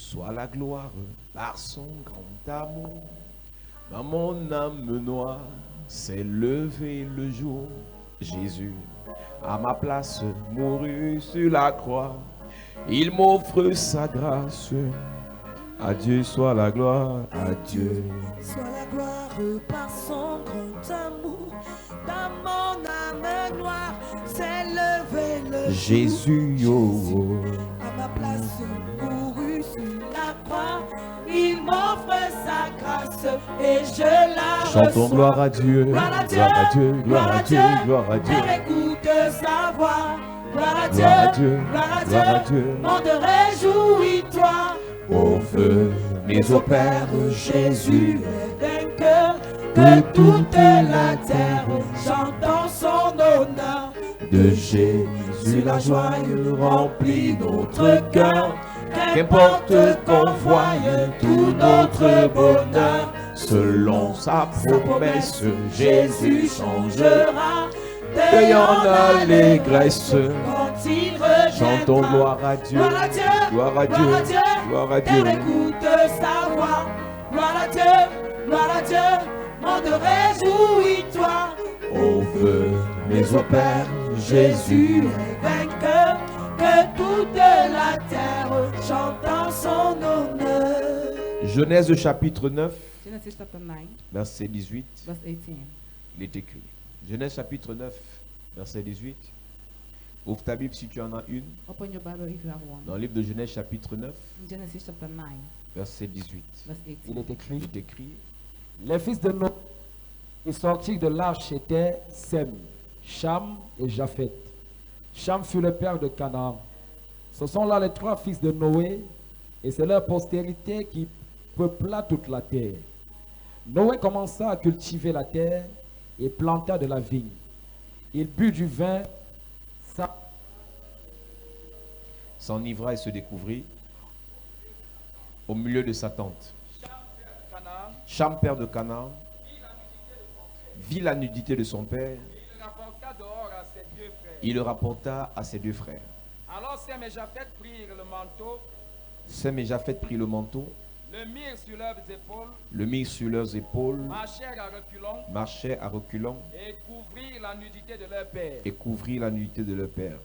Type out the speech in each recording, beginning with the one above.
soit la gloire par son grand amour. Dans mon âme noire s'est levé le jour. Jésus, à ma place, mourut sur la croix. Il m'offre sa grâce. À Dieu soit la gloire, à Dieu soit la gloire par son grand amour. Dans mon âme noire s'est levé le Jésus, jour. À ma place, mourut sur la croix. Il m'offre sa grâce et je la chantons reçois. gloire à Dieu, Gloire à Dieu, gloire à Dieu, gloire à Dieu, gloire à Dieu. Père, écoute sa voix. Gloire à Gloire à Dieu, Dieu, gloire à gloire à Dieu. Dieu. Monde, réjouis-toi. Au feu, mais au Père, Jésus est vainqueur, que toute la terre chante en son honneur. de Jésus la joie remplit notre cœur. Qu'importe qu'on voie tout notre bonheur, selon sa promesse, Jésus changera. Ayant l'allégresse, Quand il reviendra. chantons gloire à Dieu, Gloire à Dieu, gloire à Dieu, gloire à Dieu. Père, écoute sa voix. Gloire à Dieu, monde, réjouis-toi. Au feu, mais au Père, Jésus est vainqueur, que toute la terre chante en son honneur. Genèse chapitre 9, Genesis chapter 9, verset 18, verse 18. il est écrit. Genèse chapitre 9, verset 18. Ouvre ta Bible si tu en as une. Open your Bible if you have one. Dans le livre de Genèse chapitre 9, Genesis chapter 9, verset 18. verse 18. Il est écrit, Il est écrit. les fils de Noé qui sortirent de l'arche étaient Sem, Cham et Japhet. Cham fut le père de Canaan. Ce sont là les trois fils de Noé, et c'est leur postérité qui peupla toute la terre. Noé commença à cultiver la terre et planta de la vigne. Il but du vin, S'enivra et se découvrit au milieu de sa tente. Cham, père de Canaan, vit la nudité de son père. il rapporta dehors à ses deux frères. Il le rapporta à ses deux frères. Alors Sem et Japhet prirent le manteau, Sem et Japhet prirent le manteau, le mirent sur leurs épaules, le mirent sur leurs épaules, marchèrent à reculons marchaient à reculons et couvrirent la nudité de leur père. et couvrirent la nudité de leur père.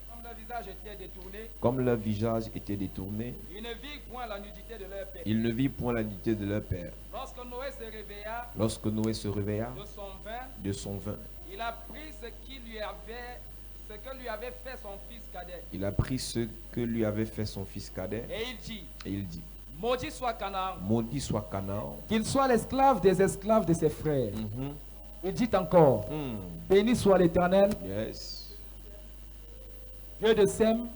Comme leur visage était détourné, Comme leur visage était détourné, ils ne virent point la nudité de leur père. ils ne virent point la nudité de leur père. Lorsque Noé se réveilla Lorsque Noé se réveilla de son vin, de son vin, il a pris ce que lui avait fait son fils cadet. il a pris ce que lui avait fait son fils cadet Et il dit, et il dit, maudit soit Canaan, maudit soit Canaan. qu'il soit l'esclave des esclaves de ses frères. Mhm. Il dit encore, béni soit l'Éternel, Yes. Dieu de Sem,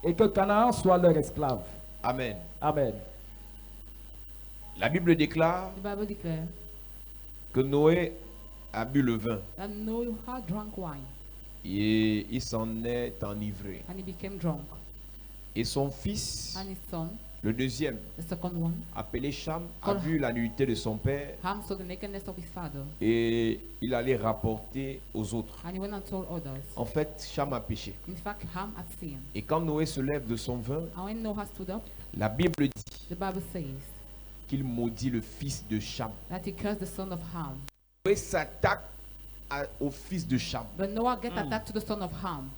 et que Canaan soit leur esclave. Amen. Amen. La Bible déclare The Bible declares que Noé a bu le vin that Noah had drunk wine et il s'en est enivré. and he became drunk. Et son fils, And his son, le deuxième, the second one, appelé Cham, a vu la nudité de son père Ham saw the nakedness of his father, et il allait rapporter aux autres. and he went and told others. En fait, Cham a péché. In fact, Ham had sinned. Et quand Noé se lève de son vin, And when Noah stood up, la Bible dit the Bible says qu'il maudit le fils de Cham. that he cursed the son of Ham. Noé s'attaque au fils de Cham. But Noah get attacked to the son of Ham.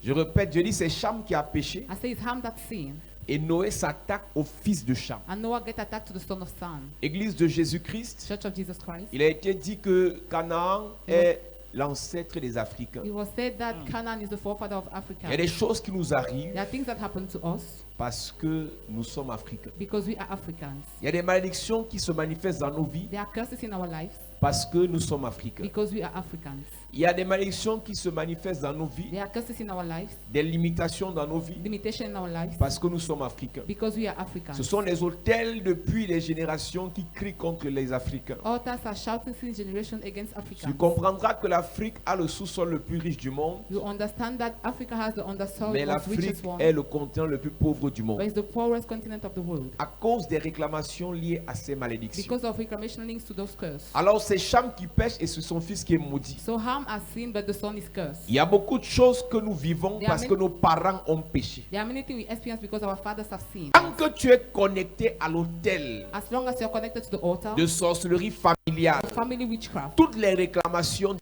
Je répète, je dis c'est Cham qui a péché I say it's Ham that sinned. et Noé s'attaque au fils de Cham. And Noah get attacked to the son of Sam. Église de Jésus-Christ, Church of Jesus Christ. il a été dit que Canaan est l'ancêtre des Africains. It was said that Canaan is the forefather of Il y a Africa. des choses qui nous arrivent There are things that happen to us parce que nous sommes africains. because we are Africans. Il y a des malédictions qui se manifestent dans nos vies There are curses in our lives parce que nous sommes africains. because we are Africans. Il y a des malédictions qui se manifestent dans nos vies, There are curses in our lives, des limitations dans nos vies limitation in our lives parce que nous sommes africains. because we are Ce Africans. sont les autels depuis les générations qui crient contre les Africains. Altars are shouting since generation against Tu Africans. comprendras que l'Afrique a le sous-sol le plus riche du monde, You understand that Africa has the undersoil mais most l'Afrique richest one, est le continent le plus pauvre niveau du monde but it's the poorest continent of the world à cause des réclamations liées à ces malédictions. because of reclamation links to those curses. Alors c'est Cham qui pêche et c'est son fils qui est maudit. So Ham has sinned, but the son is cursed. Il y a beaucoup de choses que nous vivons parce que nos parents ont péché. There are many things we experience because our fathers have sinned. Tant que tu es connecté à l'autel As long as you're connected to the altar, de sorcellerie familiale, family witchcraft, toutes les réclamations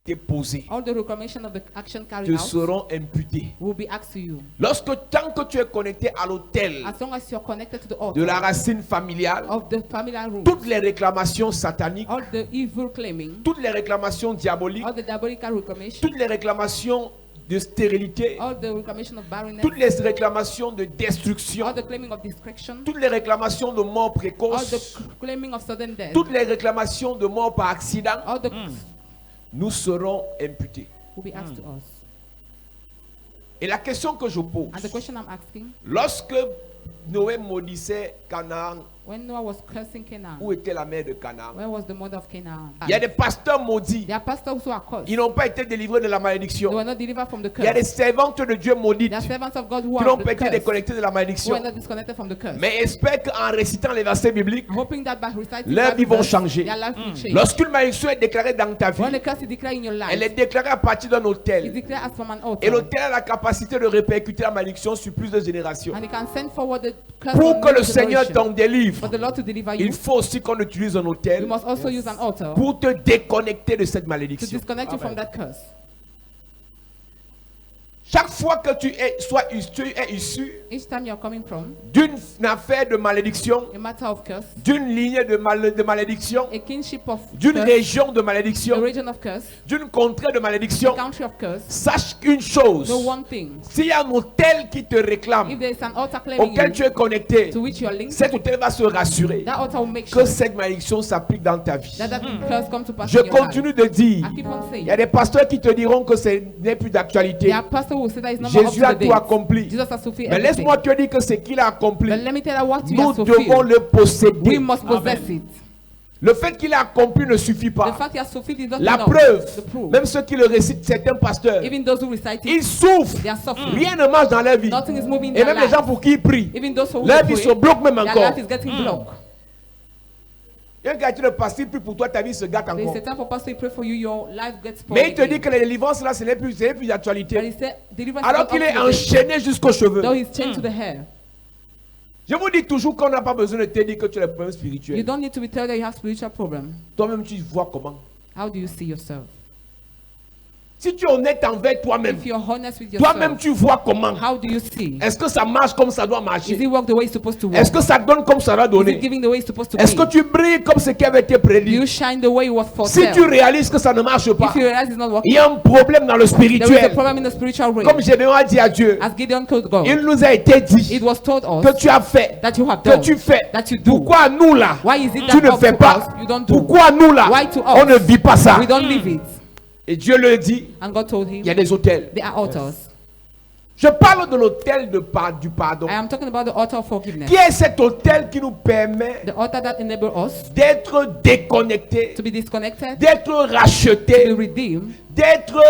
qui étaient posées all the reclamation of the action carried te out seront imputées. will be asked to you. Tant que tu es connecté à l'autel As long as you're connected to the de la altar racine familiale, of the familiar rules, toutes les réclamations sataniques, all the evil claiming, toutes les réclamations diaboliques, all the diabolical reclamation, toutes les réclamations de stérilité, all the reclamation of barrenness, toutes les réclamations de destruction, all the claiming of destruction, toutes les réclamations de mort all précoce, the claiming of sudden death, toutes les réclamations de mort par accident, all the nous serons imputés. will be asked to us. Et la question que je pose, And the question I'm asking, lorsque Noé maudissait Canaan, when Noah was cursing Canaan, où était la mère de Canaan? where was the mother of Canaan? Il y a des pasteurs maudits, There are pastors who are cursed. ils n'ont pas été délivrés de la They malédiction. were not delivered from the Il y a des curse. servantes de Dieu maudites There are servants of God who qui are n'ont pas été cursed, déconnectés de la who malédiction. are not disconnected from the curse. Mais espère qu'en récitant les versets bibliques, Hoping that by reciting leurs Bible vies vont verse, changer. their life will change. Lorsqu'une malédiction est déclarée dans ta vie, When the curse is declared in your elle est life, déclarée à partir d'un it's autel. declared as from an Et altar. l'autel a la capacité de répercuter la malédiction sur plusieurs générations. And it can send forward the curse Pour on que le next Seigneur generation. t'en délivre, For the Lord to deliver il you, faut aussi qu'on utilise un you autel must also use an altar pour te déconnecter de cette to malédiction. disconnect you from that curse. Chaque fois que tu es issu Each time you're coming from d'une affaire de malédiction, a matter of curse, d'une lignée de malédiction, a kinship of d'une curse, région de a malédiction, region of curse, d'une contrée de a malédiction, country of curse, sache une chose. know one thing. S'il y a un autel qui te If réclame, there is an altar claiming auquel you, tu es connecté, to which you are linked, cet autel va se rassurer that altar will make que sure cette malédiction s'applique dans ta vie. that curse come to pass Je in your life. continue de dire, I keep on saying, il y a des pasteurs qui te diront que ce n'est plus d'actualité. there are pastors who will say that it's not more up Jésus to a the tout date. accompli. Jesus has fulfilled Mais everything. laisse-moi te dire que ce qu'il a accompli, But let me tell you what he nous has devons fulfilled. le posséder. We must possess it. Le fait qu'il a accompli ne suffit The pas. fact he has fulfilled is not La enough. preuve, The proof. même ceux qui le récitent, certains pasteurs, Even those who recite it, ils souffrent. they are suffering. Rien ne marche dans leur vie. Nothing is moving in Et their même les life. gens pour qui ils prient, Even those who leur vie pray, se bloque même their encore. life is getting blocked. Il y a un gars qui le pasteur il prie pour toi, ta vie se gâte There encore. is a time for pastor to pray for you, your life gets Mais il te spoiled. dit que les délivrances là, ce n'est plus But d'actualité. he said, deliverance is Alors not qu'il up est to the date, enchaîné jusqu'aux cheveux. though he's chained to the hair. Je vous dis toujours qu'on n'a pas besoin de te dire que tu as des problèmes You spirituels. don't need to be told that you have spiritual problem. Toi-même, tu vois comment. How do you see yourself? Si tu es honnête envers toi-même, If you're honest with toi-même, yourself, tu vois comment. how do you see? Est-ce que ça marche comme ça doit Is marcher? it work the way it's supposed to work? Est-ce que ça donne comme ça doit Is it donner? giving the way it's supposed to Est-ce que be? tu brilles comme ce qui avait été Do prédit? you shine the way it was Si tu foretold? réalises que ça ne marche pas, If you realize it's not il working, y a un problème dans le there is a spirituel. problem in the spiritual Comme realm. Gédéon a dit à Dieu, As Gideon told God, il nous a été dit it was told us que tu as fait, that you have que done, tu fais. that you do. Pourquoi nous là, Why is it tu that ne up fais to pas? us, you don't do? Pourquoi nous là, Why to us? on ne vit pas ça? We don't live it. Et Dieu le dit, And God told il y a him, des hôtels. there are altars. Je parle de l'hôtel du pardon. I am talking about the altar of forgiveness. Qui est cet hôtel qui nous permet The altar that enables us d'être déconnectés, to be disconnected, d'être to be rachetés, redeemed, d'être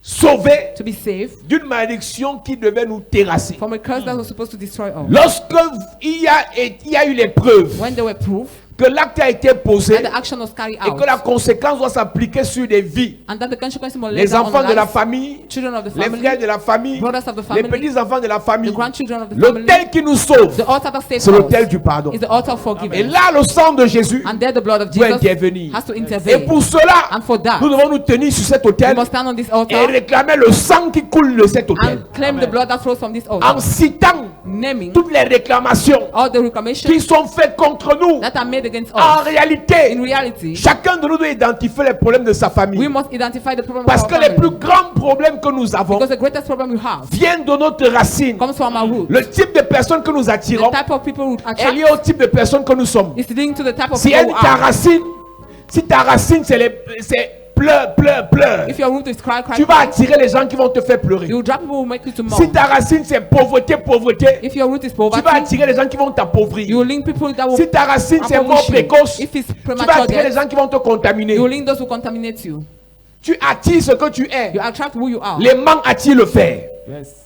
sauvés to be saved d'une malédiction qui devait nous terrasser. from a curse that was supposed to destroy us. Lorsque il y a eu les preuves When there were proof que l'acte a été posé that the action was carried et out, que la conséquence doit s'appliquer sur des vies, and that the consequences will les lay down enfants on de la lives, famille, children of the les family, frères de la famille, brothers of the les family, petits-enfants de la the famille, grandchildren of the family, l'autel qui nous sauve, the altar that saves c'est l'autel us du pardon. is the altar of Et forgiveness. là, le sang de Jésus And there the blood of doit Jesus intervenir. has to Et intervene. pour cela, And for that, nous devons nous tenir sur cet we autel must stand on this et altar réclamer le sang qui coule de cet autel. and claim the blood that flows from this En altar, citant naming toutes les réclamations all the reclamations qui sont faites contre nous. that are made against En us. réalité, In reality, chacun de nous doit identifier les problèmes de sa we famille. must identify the problem Parce of que our les plus family. grands problèmes que nous avons Because the greatest problem we have viennent de notre racine. comes from our root. Le type de personnes que nous The attirons type of people who est attract lié au type de personnes que nous sommes. is linked to the type of Si people we ta are. racine, c'est pleure, pleure, pleure, If your root is cry, cry, tu vas cry, attirer les gens qui vont te faire pleurer. you drop people who make you to Si mourn. ta racine c'est pauvreté, pauvreté, If your root is tu vas poverty, attirer les gens qui vont t'appauvrir. you will link people that will Si ta racine c'est mort approach you. précoce, If it's tu vas premature attirer les death, gens qui vont te contaminer. you will link those who contaminate you. Tu attires ce que tu es. You attract who you are. L'aimant attire le fer. Yes.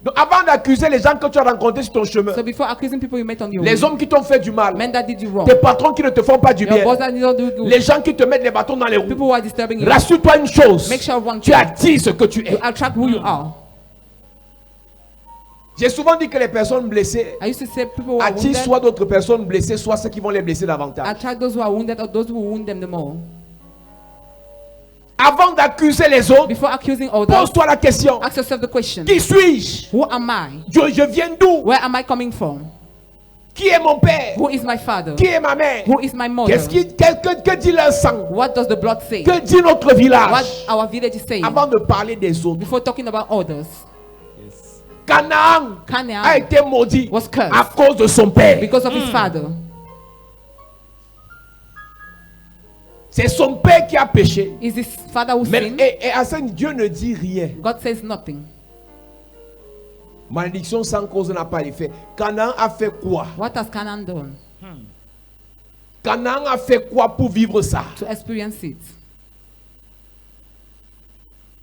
Donc avant d'accuser les gens que tu as rencontrés sur ton chemin, So before accusing people you met on your les way, hommes qui t'ont fait du mal, men that did you wrong, tes patrons qui ne te font pas du your bien, boss that did not do good, les gens qui te mettent les bâtons dans les roues, people who are disturbing you, rassure-toi une chose, make sure one tu thing, attires ce que tu es. you attract who you are. J'ai souvent dit que les personnes blessées I used to say people who are attirent wounded soit d'autres personnes blessées, soit ceux qui vont les blesser davantage. attract those who are wounded or those who wound them the more. Avant d'accuser les autres, Before accusing others, pose-toi la question. ask yourself the question, Qui suis-je? who am I? Je viens d'où? Where am I coming from? Qui est mon père? Who is my father? Qui est ma mère? Who is my mother? Que dit leur sang? What does the blood say? Que dit notre What village? our village is saying? Avant de parler des autres. Before talking about others, Canaan a Canaan été maudit was cursed à cause de son père. because of his father. C'est son père qui a péché. Is his father who Mais sinned? et à ça, Dieu ne dit rien. God says nothing. Malédiction sans cause n'a pas d'effet. Canaan a fait quoi? What has Canaan done Canaan a fait quoi pour vivre ça? to experience it?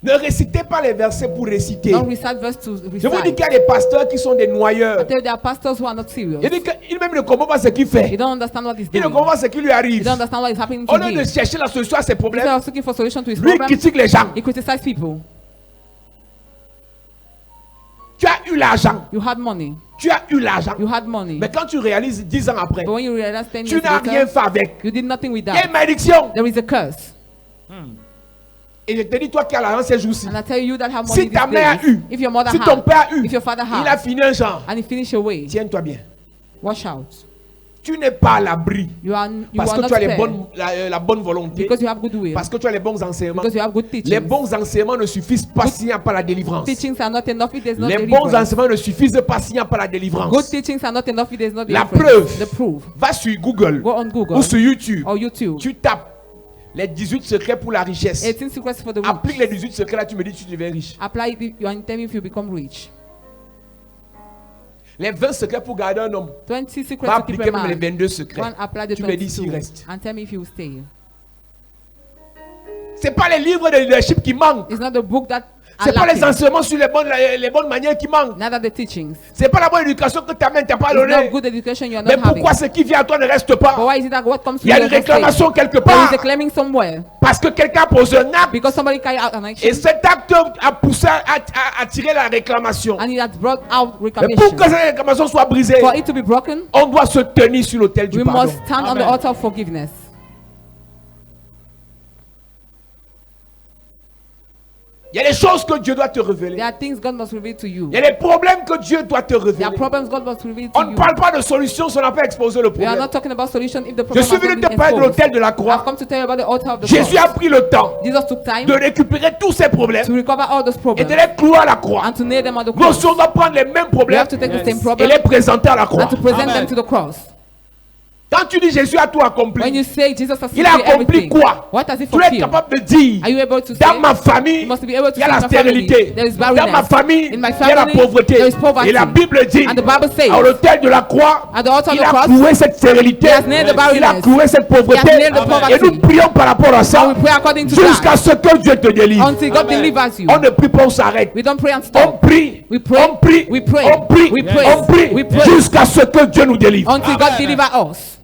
Ne récitez pas les versets pour réciter. Don't recite verse to Je vous dis qu'il recite. y a des pasteurs qui sont des noyeurs. I tell you, there are pastors who are not serious. Il dit qu'il même ne comprend pas ce qu'il He fait. don't understand what he's Il ne doing. comprend pas ce qui lui He arrive. don't understand what is happening Au to lieu de him. chercher la solution à ses Instead problèmes, of looking for solution to his lui problem, critique les gens. he criticizes people. Tu as eu l'argent. You had money. Tu as eu l'argent. You had money. Mais quand tu réalises 10 ans après, But when you realize 10 tu years n'as rien later, fait avec. you did nothing with Il y a une that. malédiction. There is a curse. Et je te dis, toi qui as l'argent ces jours-ci, And I tell you that have money si ta these mère a days, eu, if your mother si ton had, père a eu, if your father il a had, fini un genre. and he finish away, Tiens-toi bien. watch out. Tu n'es pas à l'abri. You are Parce que not tu as spared la bonne volonté. because you have goodwill, Parce que tu as les bons enseignements. because you have good Les teachings. bons enseignements ne suffisent pas s'il n'y a pas la délivrance. Teachings are not enough if there's no Les bons deliverance. enseignements ne suffisent pas s'il n'y a pas la délivrance. Good teachings are not enough if there's no La deliverance. preuve. The proof. Va sur Google Go on Google ou sur YouTube. or YouTube. Tu tapes les 18 secrets pour la richesse. 18 secrets for the Applique rich. les 18 secrets là, tu me dis tu deviens riche. Apply it if you are telling if you become rich. Les 20 secrets pour garder un homme. 20 secrets Va to keep appliquer a même les man. 22 secrets. Go and apply the Tu me dis s'il 22 reste. and tell me if you will stay. C'est pas les livres de leadership qui manquent. It's not the book that are C'est pas les lacking, enseignements sur les bonnes manières qui manquent. neither the teachings. C'est pas la bonne éducation que ta mère t'a pas It's not donnée. good education you are Mais not having. pourquoi ce qui vient à toi ne reste But pas? why is it that what comes to Il y a you une doesn't stay? réclamation quelque There part. is a claiming somewhere Parce que quelqu'un pose un acte. because somebody carried out an Et action cet acte a poussé à tirer la réclamation. and it has brought out Mais pour que reclamation. cette réclamation soit brisée, For it to be broken, on doit se tenir sur l'autel du we pardon. must stand on the altar of forgiveness. Il y a des choses que Dieu doit te révéler. There are things God must reveal to you. Il y a des problèmes que Dieu doit te There are révéler. problems God must reveal On to ne you. parle pas de solution si on n'a pas exposé le We are problème. not talking about solution if the Je problem suis has not venu been te parler de exposed. l'autel de la I've croix. come to tell you about the altar of the Jésus cross. a pris le temps Jesus took time de récupérer tous ces problèmes to recover all those et de problems les clouer à la croix. and to nail them on the Donc cross. si on doit prendre les mêmes We problèmes have to take the same et problem les présenter à la croix. and to present them to the cross. Quand tu dis Jésus a tout When accompli, you say Jesus has il a fulfilled accompli everything, quoi? what has he Tu es fulfilled? capable de dire, Are you able to say, dans ma famille, you must be able to il y a say la in my family, stérilité. there is Dans ma barrenness. famille, In my il y a la family, pauvreté. there is poverty. Et la Bible dit, And the Bible says, à l'autel de la croix, at the altar of il the a cross, cloué cette stérilité. he has nailed the Il a barrenness. cloué cette pauvreté. He has nailed the poverty. Et nous prions par rapport à ça And we pray according to jusqu'à that ce que Dieu te délivre. until God delivers you. On ne prie pas, on s'arrête. We don't pray and On stop prie, We pray, on prie, we pray, on prie, we pray, on prie, we pray. jusqu'à ce que Dieu nous délivre. until God delivers us.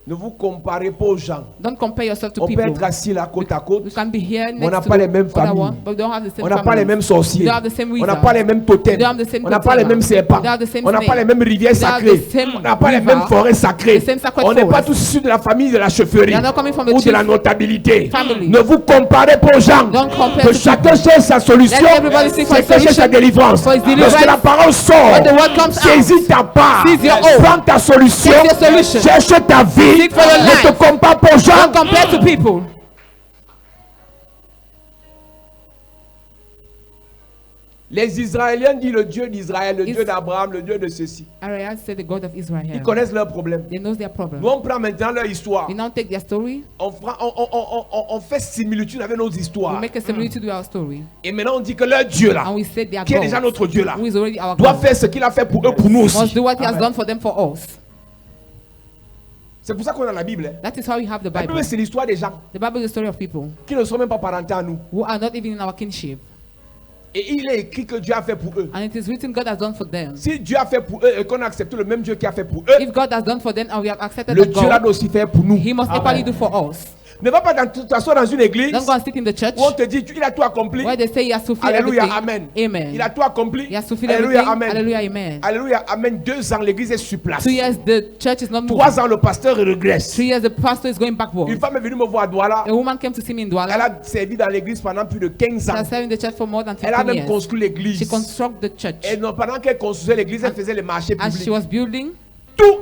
Ne vous comparez pas aux gens. Don't compare yourself to On peut people. être assis là côte à côte. We can be here On n'a next to pas the les mêmes other familles. one, but we don't have the same On n'a pas les families. mêmes sorciers. We don't have the same On n'a wizards. pas les mêmes totems. We don't have the same On n'a pas les totem. mêmes serpents. We don't have the same On n'a pas snake. les mêmes rivières We don't have sacrées. the same On n'a pas les river. mêmes forêts sacrées. The same sacred On n'est pas forest. tous issus de la famille de la chefferie We are not coming from the ou de chief la notabilité. family. Ne vous comparez pas aux gens. Don't compare Que to chacun cherche sa solution. Let everybody seek for C'est a que cherche sa solution délivrance. for his deliverance. Lorsque la parole sort, When the word comes out, saisis ta part. seize your own. Prends ta solution. Take your solution. Cherche ta vie. Seek for your Ne life. te compare pas aux gens. Don't compare to people. Les Israéliens disent le Dieu d'Israël, le Is- Dieu d'Abraham, le Dieu de ceci. Ariel said the God of Ils Israel. connaissent leurs problèmes. They know their problem. Nous, on prend maintenant leur histoire. We now take their story. On fait similitude avec nos We histoires. make a similitude with our story. Et maintenant, on dit que leur Dieu là, And we say their qui est déjà God, notre Dieu là, who is already our doit God, faire ce qu'il a fait pour eux, pour nous must aussi. do what he has done for them for us. C'est pour ça qu'on a la Bible. Hein. That is how we have the La Bible. Bible, c'est l'histoire des gens The Bible is the story of people qui ne sont même pas parentés à nous. who are not even in our kinship. Et il est écrit que Dieu a fait pour eux. And it is written God has done for them. Si Dieu a fait pour eux et qu'on a accepté le même Dieu qui a fait pour eux, If God has done for them and we have accepted le that Dieu là God, doit aussi faire pour nous. He must equally do for us. Ne va pas t'asseoir dans une église Don't go and sit in the church où on te dit il a tout accompli. where they say He has fulfilled Alléluia, everything. amen. Amen. Il a tout accompli. He has fulfilled Alléluia, everything. amen. Hallelujah, amen. Alléluia, amen. 2 ans, l'église est sur place. 2 years, the church is not moving. 3 ans, le pasteur regresse. 3 years, the pastor is going Une backward. femme est venue me voir à Douala. A woman came to see me in Elle Douala. a servi dans l'église pendant plus de 15 She ans. has served in the church for more than Elle a 15 même years. construit She l'église. constructed the church. Et non, pendant qu'elle construisait l'église, elle faisait les marchés As she publics. was building,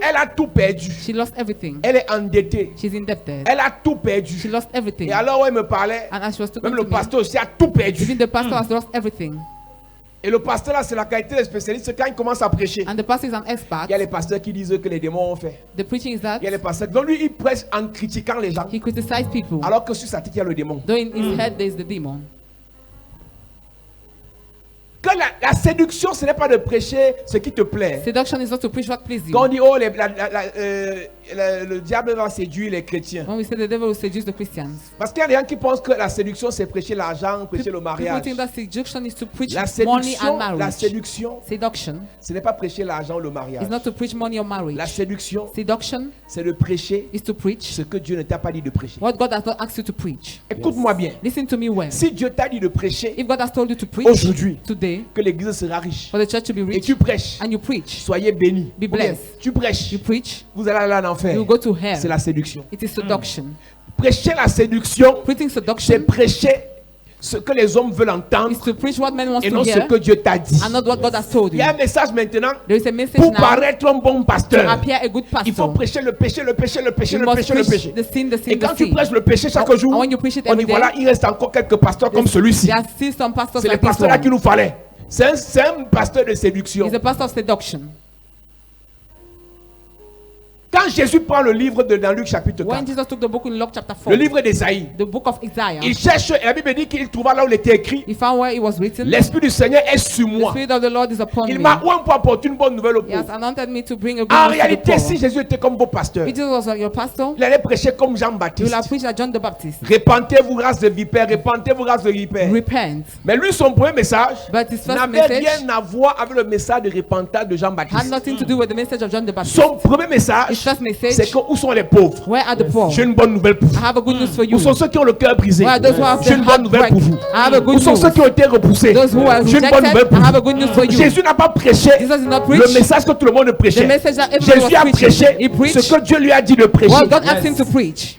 Elle a tout perdu. she lost everything. Elle est endettée. She's indebted. Elle a tout She perdu. lost everything. Et alors, où elle me parlait, And as she was talking même to le me, pasteur aussi a tout perdu. even the pastor has lost everything. Et le pasteur là, c'est la qualité des spécialistes. Quand il commence à prêcher, And the pastor is an expert. il y a les pasteurs qui disent que les démons ont fait. The preaching is that Il y a les pasteurs. Donc lui, il prêche en critiquant les gens. he criticized people. Alors que sur sa tête, il y a le démon. Though in his head there is the demon. Que la séduction, ce n'est pas de prêcher ce qui te plaît. Seduction is not to preach what pleases Quand on you. dit, oh, le diable va séduire les chrétiens. When we say the devil will seduce the Christians, Parce qu'il y a des gens qui pensent que la séduction, c'est prêcher l'argent, prêcher le people mariage. think that seduction is to preach La money and séduction, marriage. Seduction ce n'est pas prêcher l'argent ou le mariage. is not to preach money or La marriage. séduction, Seduction c'est de prêcher is to preach ce que Dieu ne t'a pas dit de prêcher. what God has not asked you to preach. Écoute-moi bien. Listen to me well. Si Dieu t'a dit de prêcher If God has told you to preach aujourd'hui today que l'église sera riche for the church to be et rich tu prêches, and you preach, soyez bénis. Be Ou bien, blessed. tu prêches, you preach, vous allez aller en enfer. you will go to C'est hell. la séduction. It is seduction. Prêcher la séduction, Preaching c'est seduction prêcher ce que les hommes veulent entendre is to preach what men want et to non ce hear que Dieu t'a dit. and not what God has told Il you. y a un message maintenant There is a message pour now paraître un bon to pasteur. appear a good Il faut pastor. prêcher le péché, le péché, le péché, You le must péché, le preach péché. the sin, the Et sin, quand the tu sin. prêches le péché chaque And jour, when you preach it on dit every day, voilà, il reste encore quelques pasteurs comme celui-ci. there are still some pastors C'est les like this pasteurs là qu'il one. nous fallait. C'est un pasteur de séduction. He's a pastor of seduction. Quand Jésus prend le livre dans Luc chapitre When 4, Jesus took the book in Luke chapter 4, le livre d'Ésaïe, the book of Isaiah, il cherche, et la Bible dit qu'il trouva là où il était écrit, he found where it was written, l'Esprit du Seigneur est sur the moi. Spirit of the Lord is upon Il me. m'a ouin pour apporter une bonne nouvelle au He has pauvre. anointed me to bring a good En news to the réalité, poor. si Jésus était comme beau pasteur, If Jesus was your pastor, il allait prêcher comme he will Jean-Baptiste. have preached like John the Baptist. Répentez-vous, race de vipères, répentez-vous, race de vipères. Repent. Mais lui, son premier message But his first n'avait message rien à voir avec le message de repentance de had Jean-Baptiste. nothing to do with the message of John the Baptist. Son premier His message, first message, c'est que où sont les pauvres? where are the poor? J'ai une bonne nouvelle pour I vous. have a good news for you. Où sont ceux qui ont le cœur brisé? Where are those who have J'ai the une bonne heart nouvelle break? pour vous. I have a good Où sont news. ceux qui ont été repoussés? Those who are J'ai une bonne nouvelle rejected, pour I have a vous. good news for you. Jésus n'a pas prêché Jesus did not le preach message que tout le monde prêchait. the message that everybody Jésus a was preaching. prêché He preached ce que Dieu lui a dit de prêcher. what God asked him to preach.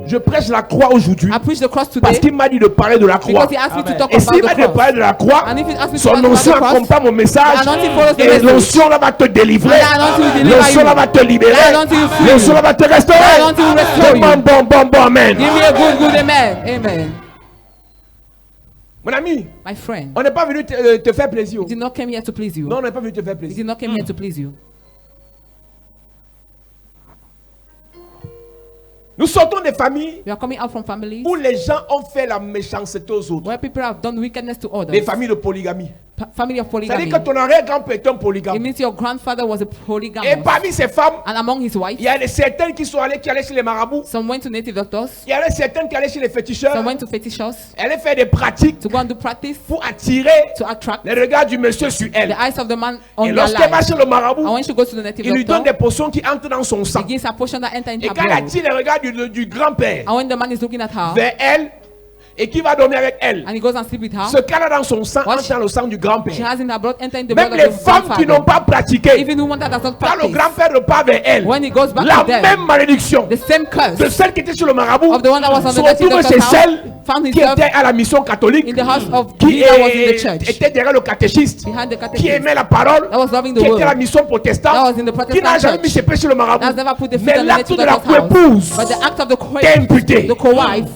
Je prêche la croix aujourd'hui I preach the cross parce today qu'il m'a dit de parler de la croix. because he asked me to talk Et about s'il m'a the dit de cross. parler de la croix, And if he asked me to son talk about onction the cross, accompagne mon message. the anointing follows the Et message. l'onction là va te délivrer. The anointing will deliver L'onction you. là va te libérer. The anointing will free you. L'onction là va te restaurer. The anointing will restore you. Bon, amen. Give me a good amen. Amen. Mon ami, My friend, on n'est pas venu te faire plaisir. we did not come here to please you. Non, on n'est pas venu te faire We plaisir. did not come here to please you. Nous sortons des familles We are coming out from families où les gens ont fait la méchanceté aux autres. where people have done wickedness to Des others. familles de polygamie. Family of polygamy. C'est-à-dire que ton arrière-grand-père est un It polygame. means your grandfather was a Et polygamous. parmi ces femmes, And among his wives, il y a certaines qui allaient chez les marabouts. some went to native doctors, Il y en a certaines qui allaient chez les féticheurs. some went to fetishers Elle fait des pratiques to go and do practice pour attirer to attract les regards du monsieur sur the elle. eyes of the man on Et their lorsqu'elle va life. chez le marabout, And when she goes to the native il lui donne des doctor, potions qui entrent dans son sang. he gives a portion that enter in Et her quand elle blood. attire les regards du grand-père And when the man is looking at her, vers elle et qui va dormir avec elle, and he goes and sleep with her, ce qu'elle a dans son sang What entre dans le sang du she grand-père. has in her blood enter in the Même blood les of the femmes qui n'ont grandfather. pas pratiqué, Even the woman that does not quand le practice, grand-père repart vers elle, when he goes back la to them, même malédiction the same curse de celle qui était sur le marabout of the one that was on se the native retrouve chez doctor's celle house found qui himself était à la mission catholique, in the house of qui he that was in the church, était derrière le catéchiste, behind the qui catechism, aimait la parole, that was loving the qui était à la word, mission that protestante, was in the qui n'a Protestant jamais mis church, ses pieds sur le marabout. that has never put the feet Mais on the l'acte native de la doctor's house. coépouse But the act of t'est imputé. the co-wife,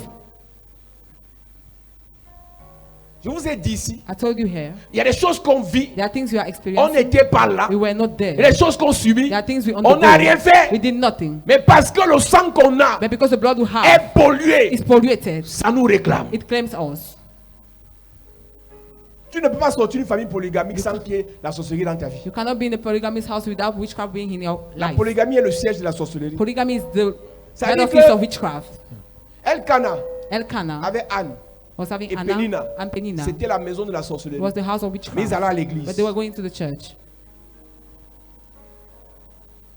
Je vous ai dit ici, I told you here, il y a des choses qu'on vit, there are things we are on experiencing, n'était pas là. we were not Il y a there. des choses qu'on subit, There are things we on n'a rien undergo, fait. we did nothing. Mais parce que le sang qu'on a But because the blood we have est pollué, is polluted, ça nous réclame. it claims us. Tu ne peux pas sortir d'une famille polygamique sans qu'il y ait la sorcellerie dans ta vie. You cannot be in a polygamous house without witchcraft being in your La life. polygamie est le siège de la sorcellerie. Polygamy is the Ça head dit office que- of witchcraft. Elkanah Elkanah avait Anne. was having et Anna Pénina. and Penina. C'était la maison de la It sorcellerie. was the house of Mais ils witchcraft. allaient à But l'église. they were going to the church.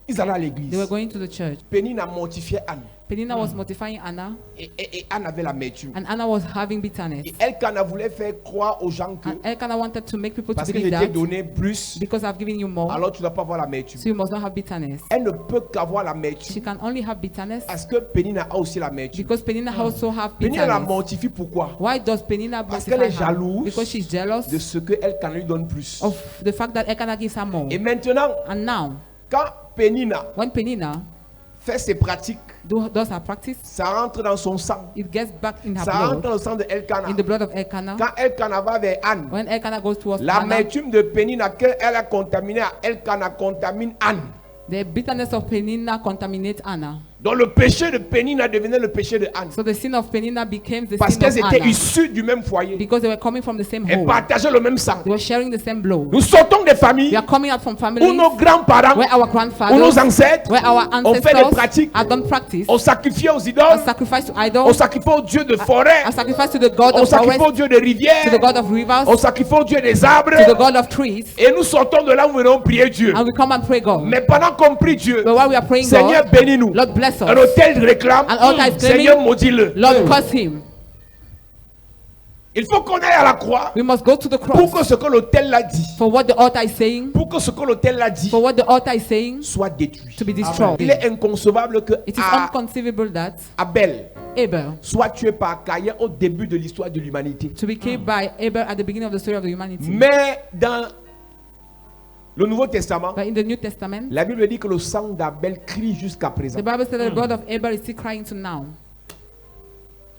Ils allaient à They l'église. were going to the church. Pénina mortifiait Anne. Penina was mortifying Anna, Et Anne avait l'amertume. and Anna was having bitterness. Et Elkanah voulait faire croire aux gens que And Elkanah wanted to make people to parce qu'il believe était that donné plus, because I've given you more, alors tu ne dois pas avoir l'amertume. so you must not have bitterness. Elle ne peut qu'avoir She l'amertume can only have bitterness parce que Pénina a aussi l'amertume. because Penina also have Pénina la bitterness. mortifie pourquoi? Why does Penina Parce mortify qu'elle est her? jalouse Because she's jealous de ce que Elkanah lui donne plus. of the fact that Elkanah gives her more. Et maintenant, And now, quand Pénina when Penina fait ses pratiques, does her practice, ça rentre dans son sang. it gets back in her Ça rentre blood, dans le sang de Elkanah. in the blood of Elkanah. Quand Elkanah va vers Anne, When Elkanah goes towards Anna, l'amertume de Pénina qu'elle a contaminée à Elkanah contamine Anne. the bitterness of Penina contaminates Anna. Donc le péché de Pénina devenait le péché de Anne. So the sin of Penina became the Parce sin qu'elles of étaient Anna issues du même foyer. because they were coming from the same Elles home. partageaient le même sang. They were sharing the same blood. Nous sortons des familles We are coming out from où families nos grands-parents, where our où nos grandfathers, ancêtres where our ont fait des ancestors pratiques, have done practice, ont sacrifié aux a idoles, sacrifice to ont idols, sacrifié aux dieux de forêt, a sacrifice to the god ont of sacrifié aux forest, dieux de to rivières, the god of rivers, ont sacrifié aux dieux des arbres. to the god of trees, Et nous sortons de là où nous venons prier Dieu. and we come and pray God. Mais pendant qu'on prie Dieu, But while we are praying Seigneur God, bénis-nous. Lord bless Un us. hôtel réclame, An altar is Seigneur claiming, maudis-le. Lord curse him. Il faut qu'on aille à la croix We must go to the pour que cross ce que l'hôtel l'a dit, for what the altar is saying, pour que ce que l'hôtel l'a dit for what the altar is saying soit détruit. to be destroyed. Il est inconcevable que It is unconceivable that Abel Abel soit tué par Caïn au début de l'histoire de l'humanité. to be killed by Abel at the beginning of the story of the humanity. Mais dans le Nouveau Testament, But in the New Testament, la Bible dit que le sang d'Abel crie jusqu'à présent. the Bible says that the blood of Abel is still crying to now.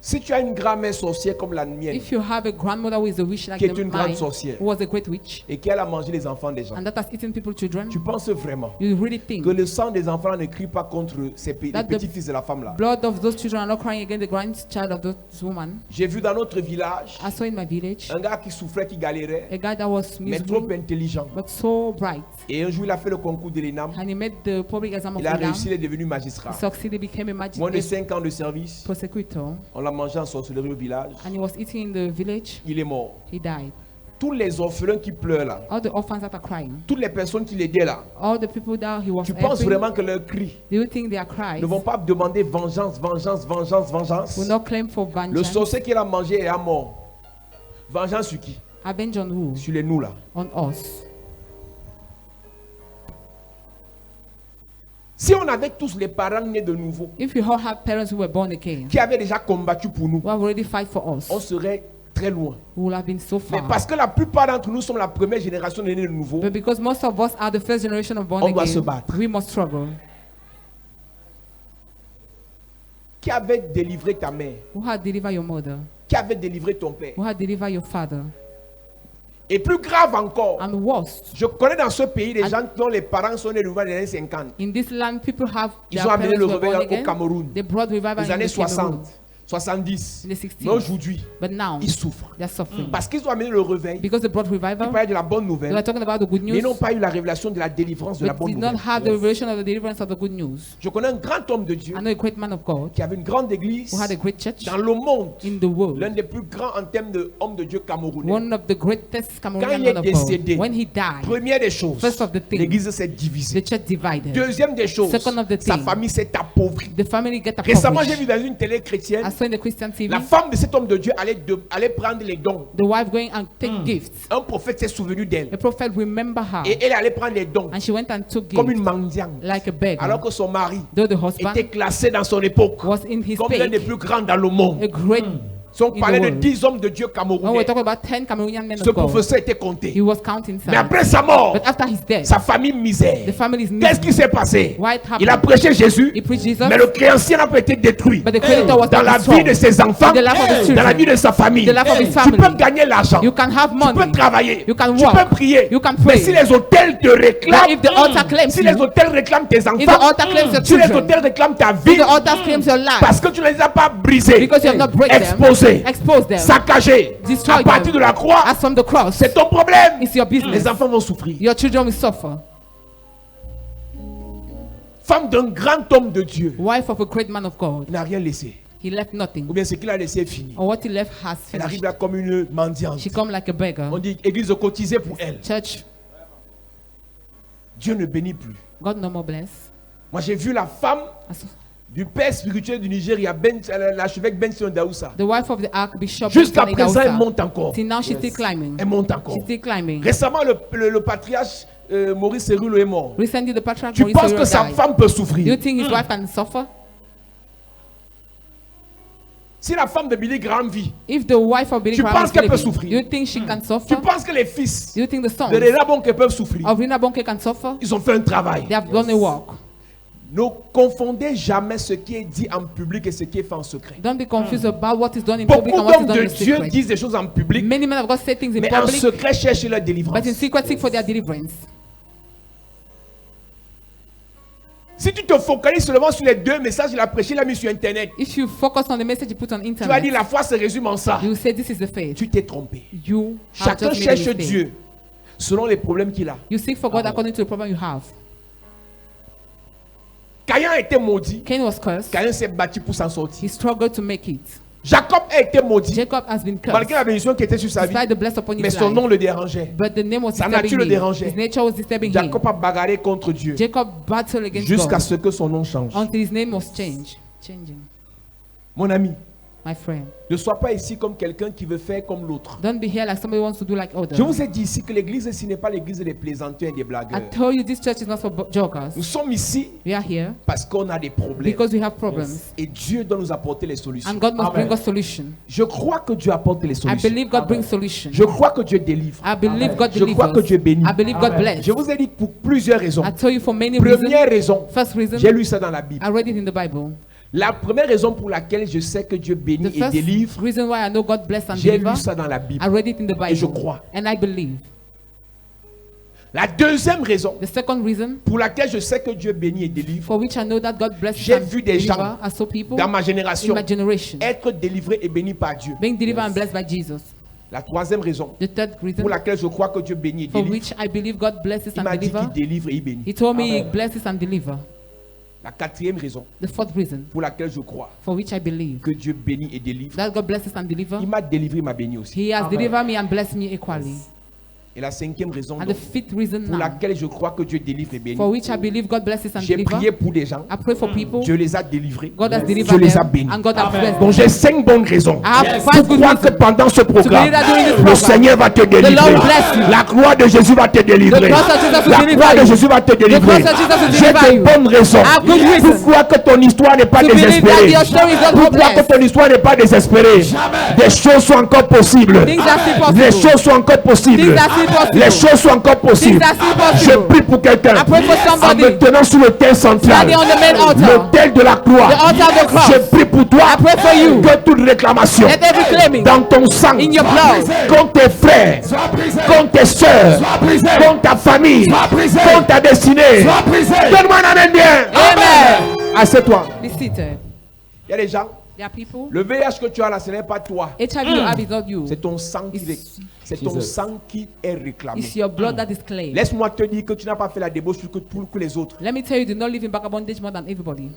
Si tu as une grand-mère sorcière comme la mienne, If you have a grandmother who is a witch like qui est une grande mine, sorcière, who was a great witch, et qu'elle a mangé les enfants des gens, and that has eaten people's children, tu penses vraiment you really think que le sang des enfants ne crie pas contre les That the petits-fils de la femme là? blood of those children are not crying against the grandchild of those woman? J'ai vu dans notre village I saw in my village un gars qui souffrait, qui galérait, a guy that was mais trop miserable intelligent. but so bright, Et un jour, il a fait le concours de l'ENAM. and he made the public exam of Il a Exam. réussi, il est devenu magistrat. He succeeded, became a Moins de magistrate 5 ans de service, prosecutor, on l'a mangé en sorcellerie au village. and he was eating in the village. Il est mort. He died. Tous les orphelins qui pleurent là, All the orphans that are crying, toutes les personnes qui l'aidaient là, all the people that he was tu penses helping, vraiment que leurs cris do you think their cries ne vont pas demander vengeance, vengeance, vengeance, vengeance? will not claim for Le vengeance? sorcier qu'il a mangé est mort. Vengeance sur qui? Avenge on who? Sur les nous là. On us. Si on avait tous les parents nés de nouveau, If you all have parents who were born again, qui avaient déjà combattu pour nous, who have already fight for us, on serait très loin. we would have been so Mais far. parce que la plupart d'entre nous sommes la première génération de nés de nouveau, But because most of us are the first generation of born On doit se again, battre. we must struggle. qui avait délivré ta mère, Who had delivered your mother? qui avait délivré ton père. Who had delivered your father? Et plus grave encore, And worst, je connais dans ce pays des gens dont les parents sont nés de nouveau dans les années 50. in this land, people have Ils their ont amené parents le who were born réveil au again. Cameroun. They brought revival Les in années the Cameroon. 60, 70. In the 60s. Mais aujourd'hui, But now, ils souffrent. they're suffering. Parce qu'ils ont amené le réveil. Because they brought Ils revival, parlaient de la bonne they nouvelle. were talking about the good Mais news, ils n'ont pas eu la révélation de la délivrance de la but bonne did not nouvelle. have the revelation of the deliverance of the good news. Je connais un grand homme de Dieu I know a great man of God qui avait une grande église who had a great church dans le monde. in the world. L'un des plus grands en termes d'hommes de Dieu camerounais. One of the greatest Quand Cameroonian il est men of décédé, God. When he died, première des choses, first of the things, l'église s'est divisée. the church divided. Deuxième des choses, Second of the sa thing, famille s'est appauvrie. the family get Récemment, j'ai vu impoverished. dans une télé chrétienne, I saw in the Christian TV, la femme de cet homme de Dieu allait prendre les dons. the wife going and take gifts. Un prophète s'est souvenu d'elle. The prophet remember her, Et elle allait prendre les dons and she went and took comme une gifts mendiante. like a beggar. Alors que son mari Though the husband était classé dans son époque was in his comme l'un des page, plus grands dans le monde. a great. Si on in parlait the de world. 10 hommes de Dieu When we're camerounais, talking about 10 Cameroonian men ce of God, professeur était he compté. was counting Mais some. après sa mort, But after his death, sa famille misère. the family is Qu'est-ce qui miserable. s'est passé? What happened? Il a prêché Jésus, He preached Jesus, mais le créancier n'a pas été détruit. but the creditor was Dans not la vie destroyed. de ses enfants, In the life of his dans la children, vie de sa famille, the life of his tu family. peux gagner l'argent, You can have tu peux money, travailler, you can tu work, peux prier. you can Mais pray. si les hôtels te But réclament, if the altar claims si les you, hôtels réclament tes if the enfants, altar claims your si les children, hôtels réclament ta if vie, the altar claims your life, parce que tu ne les as pas brisés, because you have not break them, exposés, expose them, saccagés, destroy à partir de them. la croix, As from the cross, c'est ton problème. it's your business. Les enfants vont souffrir. Your children will suffer. Femme d'un grand homme de Dieu Wife of a great man of God n'a rien laissé. He left nothing. Ou bien ce qu'il a laissé est fini. Or what he left has Elle arrive finished. là comme une mendiante. She come like a beggar. On dit église cotisée pour elle. Church, Dieu ne bénit plus. God no more bless. Moi j'ai vu la femme du père spirituel du Nigeria, l'archevêque Benson Daoussa. The wife of the archbishop. Jusqu'à Benson présent, elle Idahosa. monte encore. Till now she's still climbing. Elle monte encore. She's still climbing. Récemment, le patriarche Maurice Cerulo est mort. Recently, the patriarch Tu Maurice penses Cerulo que sa died. femme peut Do you souffrir? think his wife can suffer? Si la femme de Billy Graham vit, If the wife of Billy Tu Graham penses is qu'elle peut living, souffrir? do you think she can tu suffer? penses que les fils Do you think the sons de Rena Bonke peuvent souffrir? of Rina Bonke can suffer? Ils ont fait un travail. They have done a work. Ne confondez jamais ce qui est dit en public et ce qui est fait en secret. Don't be confused about what is done in public Beaucoup and what is d'hommes done de in Dieu secret. disent des choses en public, Many men of God say things in mais en public, secret cherchent leur délivrance. but in secret seek for their deliverance. Si tu te focalises seulement sur les 2 messages qu'il a prêché, il a mis sur internet, If you focus on the message you put on tu vas dire internet, la foi se résume en ça. you will say this is the faith. Tu t'es trompé. You have Chacun just made a cherche mistake. Dieu selon les problèmes qu'il a. You seek for God according to the problem you have. Caïn a été maudit. Cain was cursed. Caïn s'est battu pour s'en sortir. He struggled to make it. Jacob a été maudit Jacob has been cursed. malgré la bénédiction qui était sur sa vie, Despite the blessing upon mais his son life. nom le dérangeait. But the name was Sa disturbing nature le him. dérangeait. His nature was disturbing Jacob him. a bagarré contre Dieu Jacob battled against jusqu'à God ce que son nom change. until his name was changing. Mon ami, My friend, ne sois pas ici comme quelqu'un qui veut faire comme l'autre. don't be here like somebody wants to do like others. Je vous ai dit ici que l'église ici n'est pas l'église des plaisantins et des I blagueurs. told you this church is not for jokers. Nous sommes ici We are here parce qu'on a des problèmes. because we have problems. Et Dieu doit nous apporter les solutions. And God must Amen. bring us solution. Je crois que Dieu apporte les I solutions. believe God brings solution. Je crois que Dieu délivre. I believe God Je crois que delivers. Dieu bénit. I believe God Amen. bless. Je vous ai dit pour plusieurs raisons. I told you for many Première reasons. raison, First reason, j'ai lu ça dans la Bible. I read it in the Bible. La première raison pour laquelle je sais que Dieu The bénit et first délivre, reason why I know God bless and j'ai deliver, lu ça dans la Bible. I read it in the Et je Bible. crois. And I believe. La deuxième raison The second reason pour laquelle je sais que Dieu bénit et délivre, for which I know that God blesses J'ai and vu des deliver, gens I saw people dans ma in génération my generation être délivrés et bénis par Dieu. being delivered and blessed by Jesus. La troisième raison The third reason pour laquelle je crois que Dieu bénit et for délivre, which I believe God blesses il and m'a dit deliver, qu'il délivre et il bénit. He told me He Amen. blesses and deliver. La quatrième raison The fourth reason pour laquelle je crois for which I believe que Dieu bénit et délivre, that God blesses and deliver, il m'a délivré, il m'a béni aussi. He has Amen. delivered me and blessed me equally. Et la cinquième raison And donc, the fifth reason pour now laquelle je crois que Dieu délivre et bénit, for which I believe God blesses and j'ai prié deliver, pour des gens, I pray for people, Dieu les a délivrés, God has Dieu delivered les a them, bénis. and God has Amen. blessed Donc them. j'ai 5 bonnes raisons I have Yes. five pour good croire que reasons pendant ce programme, believe that during this le program, Seigneur va te délivrer. Lord bless you. La croix de Jésus va te délivrer. The cross of Jesus will La deliver croix de you. Jésus va te délivrer. cross of Jesus will J'ai deliver de you. bonnes raisons I have good pour reasons croire que ton histoire n'est pas to believe désespérée. that your story is not Pour croire que hopeless. ton histoire n'est pas désespérée. Des choses sont encore possibles. Things are still possible. Les choses sont encore possibles. Things are still possible. Les choses sont encore possibles. Things are still possible. Je prie pour quelqu'un I pray for en somebody me tenant sur le tel central, standing on the main altar, l'autel de la croix. the altar of the cross. Je prie pour toi I pray for you. que toute réclamation Let every claiming dans ton sang, in your blood, contre tes frères, contre tes soeurs, contre ta famille, contre ta destinée. Donne-moi un amen bien. Amen. Assieds-toi. Be seated. Il y a des gens, There are people. le VIH que tu as là, ce n'est pas toi. HIV you have is not you. C'est ton sang qui It's- c'est ton Jesus. sang qui est réclamé. It's your blood that is claimed. Laisse-moi te dire que tu n'as pas fait la débauche pour que les autres. Let me tell you, do not live in back bondage more than everybody.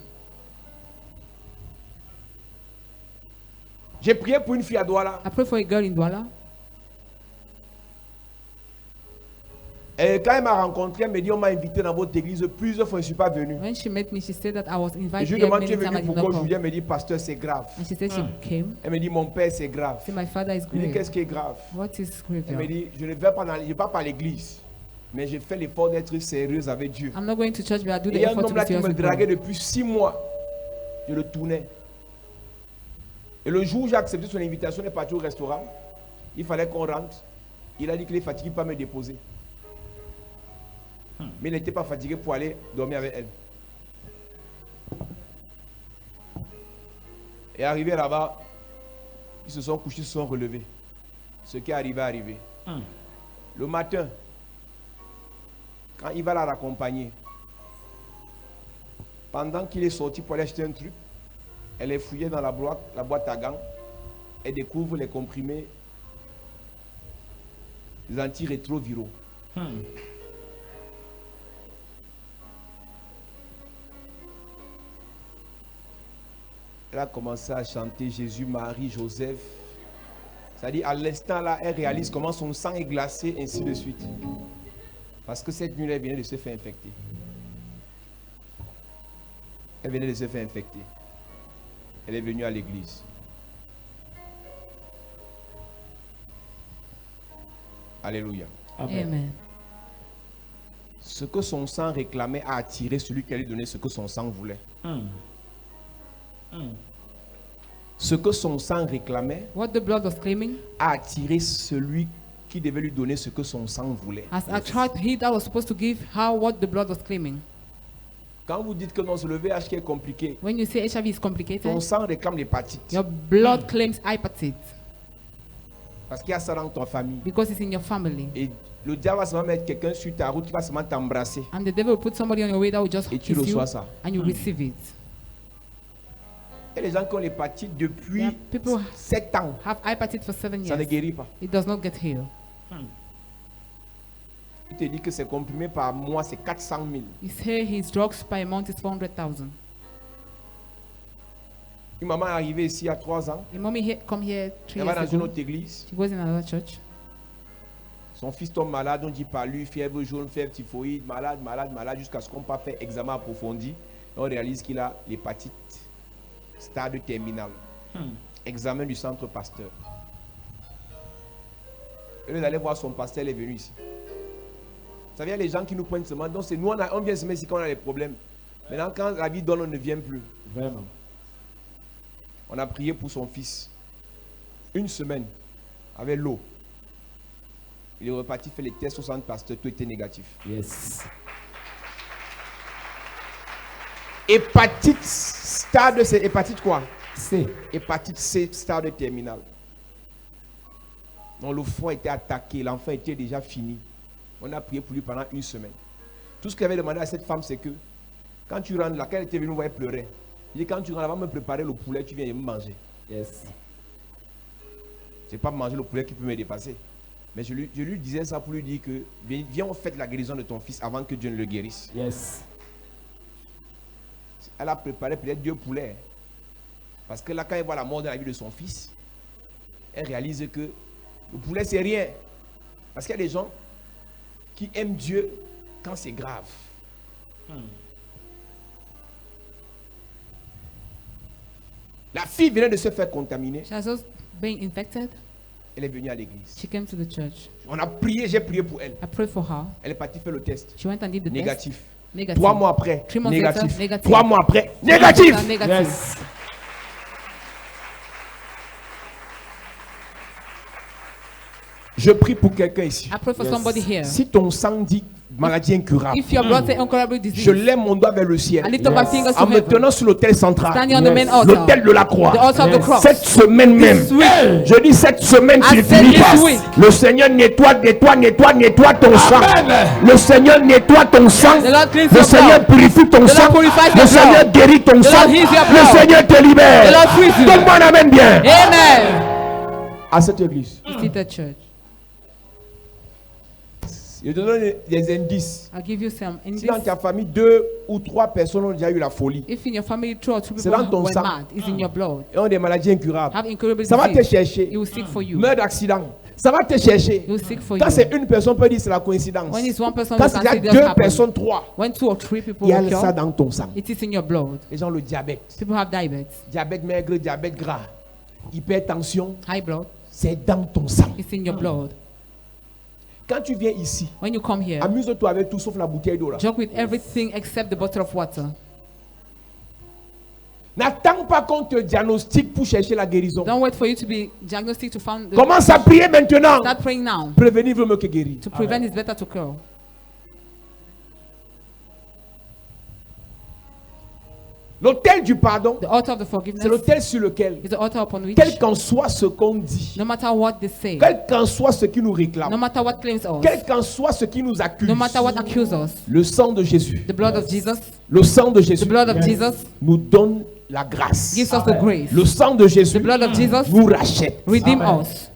J'ai prié pour une fille à Douala. I pray for a girl in Douala. Et quand elle m'a rencontré, elle m'a dit on m'a invité dans votre église plusieurs fois, je ne suis pas venu. When she met me, she said that I was Et invited je lui here demande many tu es times. I venu did pourquoi not aujourd'hui. come. Elle me dit pasteur c'est grave. And she said she came. Elle me dit mon père c'est grave. See, my father is Je lui dis grave. qu'est-ce qui est grave? What is grave? Elle me dit je ne vais pas dans, je vais pas par l'église, mais j'ai fait l'effort d'être sérieuse avec Dieu. I'm not going to church, but I do Et the il y a un effort to homme be là qui serious me with draguait God. depuis 6 mois. Je le tournais. Et le jour où j'ai accepté son invitation, il est parti au restaurant. Il fallait qu'on rentre. Il a dit qu'il est fatigué pour me déposer. Mais il n'était pas fatigué pour aller dormir avec elle. Et arrivé là-bas, ils se sont couchés, ils se sont relevés. Ce qui est arrivé est arrivé. Le matin, quand il va la raccompagner, pendant qu'il est sorti pour aller acheter un truc, elle est fouillée dans la boîte à gants et découvre les comprimés, les antirétroviraux. Elle a commencé à chanter Jésus, Marie, Joseph. C'est-à-dire, à l'instant là, elle réalise comment son sang est glacé, ainsi de suite. Parce que cette nuit, elle venait de se faire infecter. Elle venait de se faire infecter. Elle est venue à l'église. Alléluia. Amen. Ce que son sang réclamait a attiré celui qui allait donner ce que son sang voulait. Ce que son sang réclamait What the blood was claiming a attiré celui qui devait lui donner ce que son sang voulait. has attracted he that was supposed to give her what the blood was claiming. Quand vous dites que non, le VIH est compliqué, When you say HIV is ton complicated, sang réclame l'hépatite. your blood claims hepatitis Parce qu'il y a ça dans ton famille. because it's in your family. Et le diable va seulement mettre quelqu'un sur ta route qui va seulement t'embrasser. And the devil will put somebody on your way that will just Et tu kiss you reçois ça. and you receive it. Et les gens qui ont l'hépatite depuis Yeah, people 7 ans, have hepatitis for 7 ça ne years. guérit pas. It does not get healed. Il te dit que c'est comprimé par mois, c'est 400 000. He's here, his drugs by month is 400,000. Une maman est arrivée ici il y a 3 ans. A mommy come here 3 Elle va dans years une ago. autre église. She goes in another church. Son fils tombe malade, on dit palu, fièvre jaune, fièvre typhoïde, malade, jusqu'à ce qu'on pas fait examen approfondi. Et on réalise qu'il a l'hépatite stade terminal. Examen du centre pasteur. Et vous allez voir son pasteur, il est venu ici. Vous savez, il y a les gens qui nous prennent seulement. Donc c'est nous, on vient seulement ici quand on a des problèmes. Maintenant, quand la vie donne, on ne vient plus. Vraiment. On a prié pour son fils. Une semaine, avec l'eau. Il est reparti faire les tests au centre pasteur, tout était négatif. Yes. Hépatite stade, c'est hépatite quoi? C. Hépatite C stade terminal. Donc le foie était attaqué, l'enfant était déjà fini. On a prié pour lui pendant une semaine. Tout ce qu'il avait demandé à cette femme, c'est que quand tu rentres là, quand elle était venue, elle pleurait. Il dit quand tu rentres là, va me préparer le poulet, tu viens de me manger. Yes. C'est pas manger le poulet qui peut me dépasser. Mais je lui disais ça pour lui dire que viens, on fait la guérison de ton fils avant que Dieu ne le guérisse. Yes. Elle a préparé peut-être 2 poulets. Parce que là, quand elle voit la mort dans la vie de son fils, elle réalise que le poulet, c'est rien. Parce qu'il y a des gens qui aiment Dieu quand c'est grave. La fille venait de se faire contaminer. She has just been infected. Elle est venue à l'église. She came to the church. On a prié, j'ai prié pour elle. I prayed for her. Elle est partie faire le test. She went and did the Négatif. test. Negative. 3 mois après, 3 months négatif. later, negative. 3 mois après, négatif. Negative. Yes. Je prie pour quelqu'un ici. I pray for Yes. somebody here. Si ton sang dit maladie incurable, If your blood say incurable disease, je lève mon doigt vers le ciel. I lift up my fingers to En me heaven. tenant sur l'autel central, Standing on the main Yes. altar. l'autel de la croix. The altar of the Yes. cross. Cette semaine même, week. je dis cette semaine, I s'il said finit this pas, week. le Seigneur nettoie ton sang. Le Seigneur nettoie ton sang. The Lord cleans Le your Seigneur blood. purifie ton The sang. Lord purifies Le your Seigneur blood. guérit ton The sang. Lord heals your Le blood. Seigneur te The libère. Lord frees you. Donne-moi un amen bien. Amen. À cette église, You see the church. je te donne des indices. I'll give you some. In Si dans this, ta famille, 2 ou 3 personnes ont déjà eu la folie if in your family 2 or 3 C'est people dans ton were sang. mad, it's in your blood. et ont des maladies incurables, Have incurable ça va te disease. chercher. He will seek for you. Meurtre d'accident, ça va te chercher. He will seek for Quand you. c'est une personne, on peut dire c'est la coïncidence. When it's one person, Quand we c'est can déjà say it 2 just happened. personnes, 3, When 2 or 3 people il y a occur, ça dans ton sang. it is in your blood. Les gens, le diabète, People have diabetes, diabète maigre, diabète gras, hypertension, high blood. c'est dans ton sang. It's in your blood. Quand tu viens ici, When you come here, amuse-toi avec tout sauf la bouteille d'eau là. joke with everything except the bottle of water. N'attends pas qu'on te diagnostique pour chercher la guérison. Don't wait for you to be diagnostic to find the Commence à prier maintenant. Start praying now. Prévenir vaut mieux que guérir. To prevent is better to cure. L'autel du pardon, The altar of the c'est forgiveness l'autel sur lequel, is the altar upon which, quel qu'en soit ce qu'on dit, no matter what they say, quel qu'en soit ce qui nous réclame, no matter what claims us, quel qu'en soit ce qui nous accuse, no matter what accuses us, le sang de Jésus, the blood of Jesus, le sang de the Jésus blood of Jesus nous donne la grâce. gives us the grace. Le sang de Jésus The blood of Jesus nous rachète. redeem Amen. us.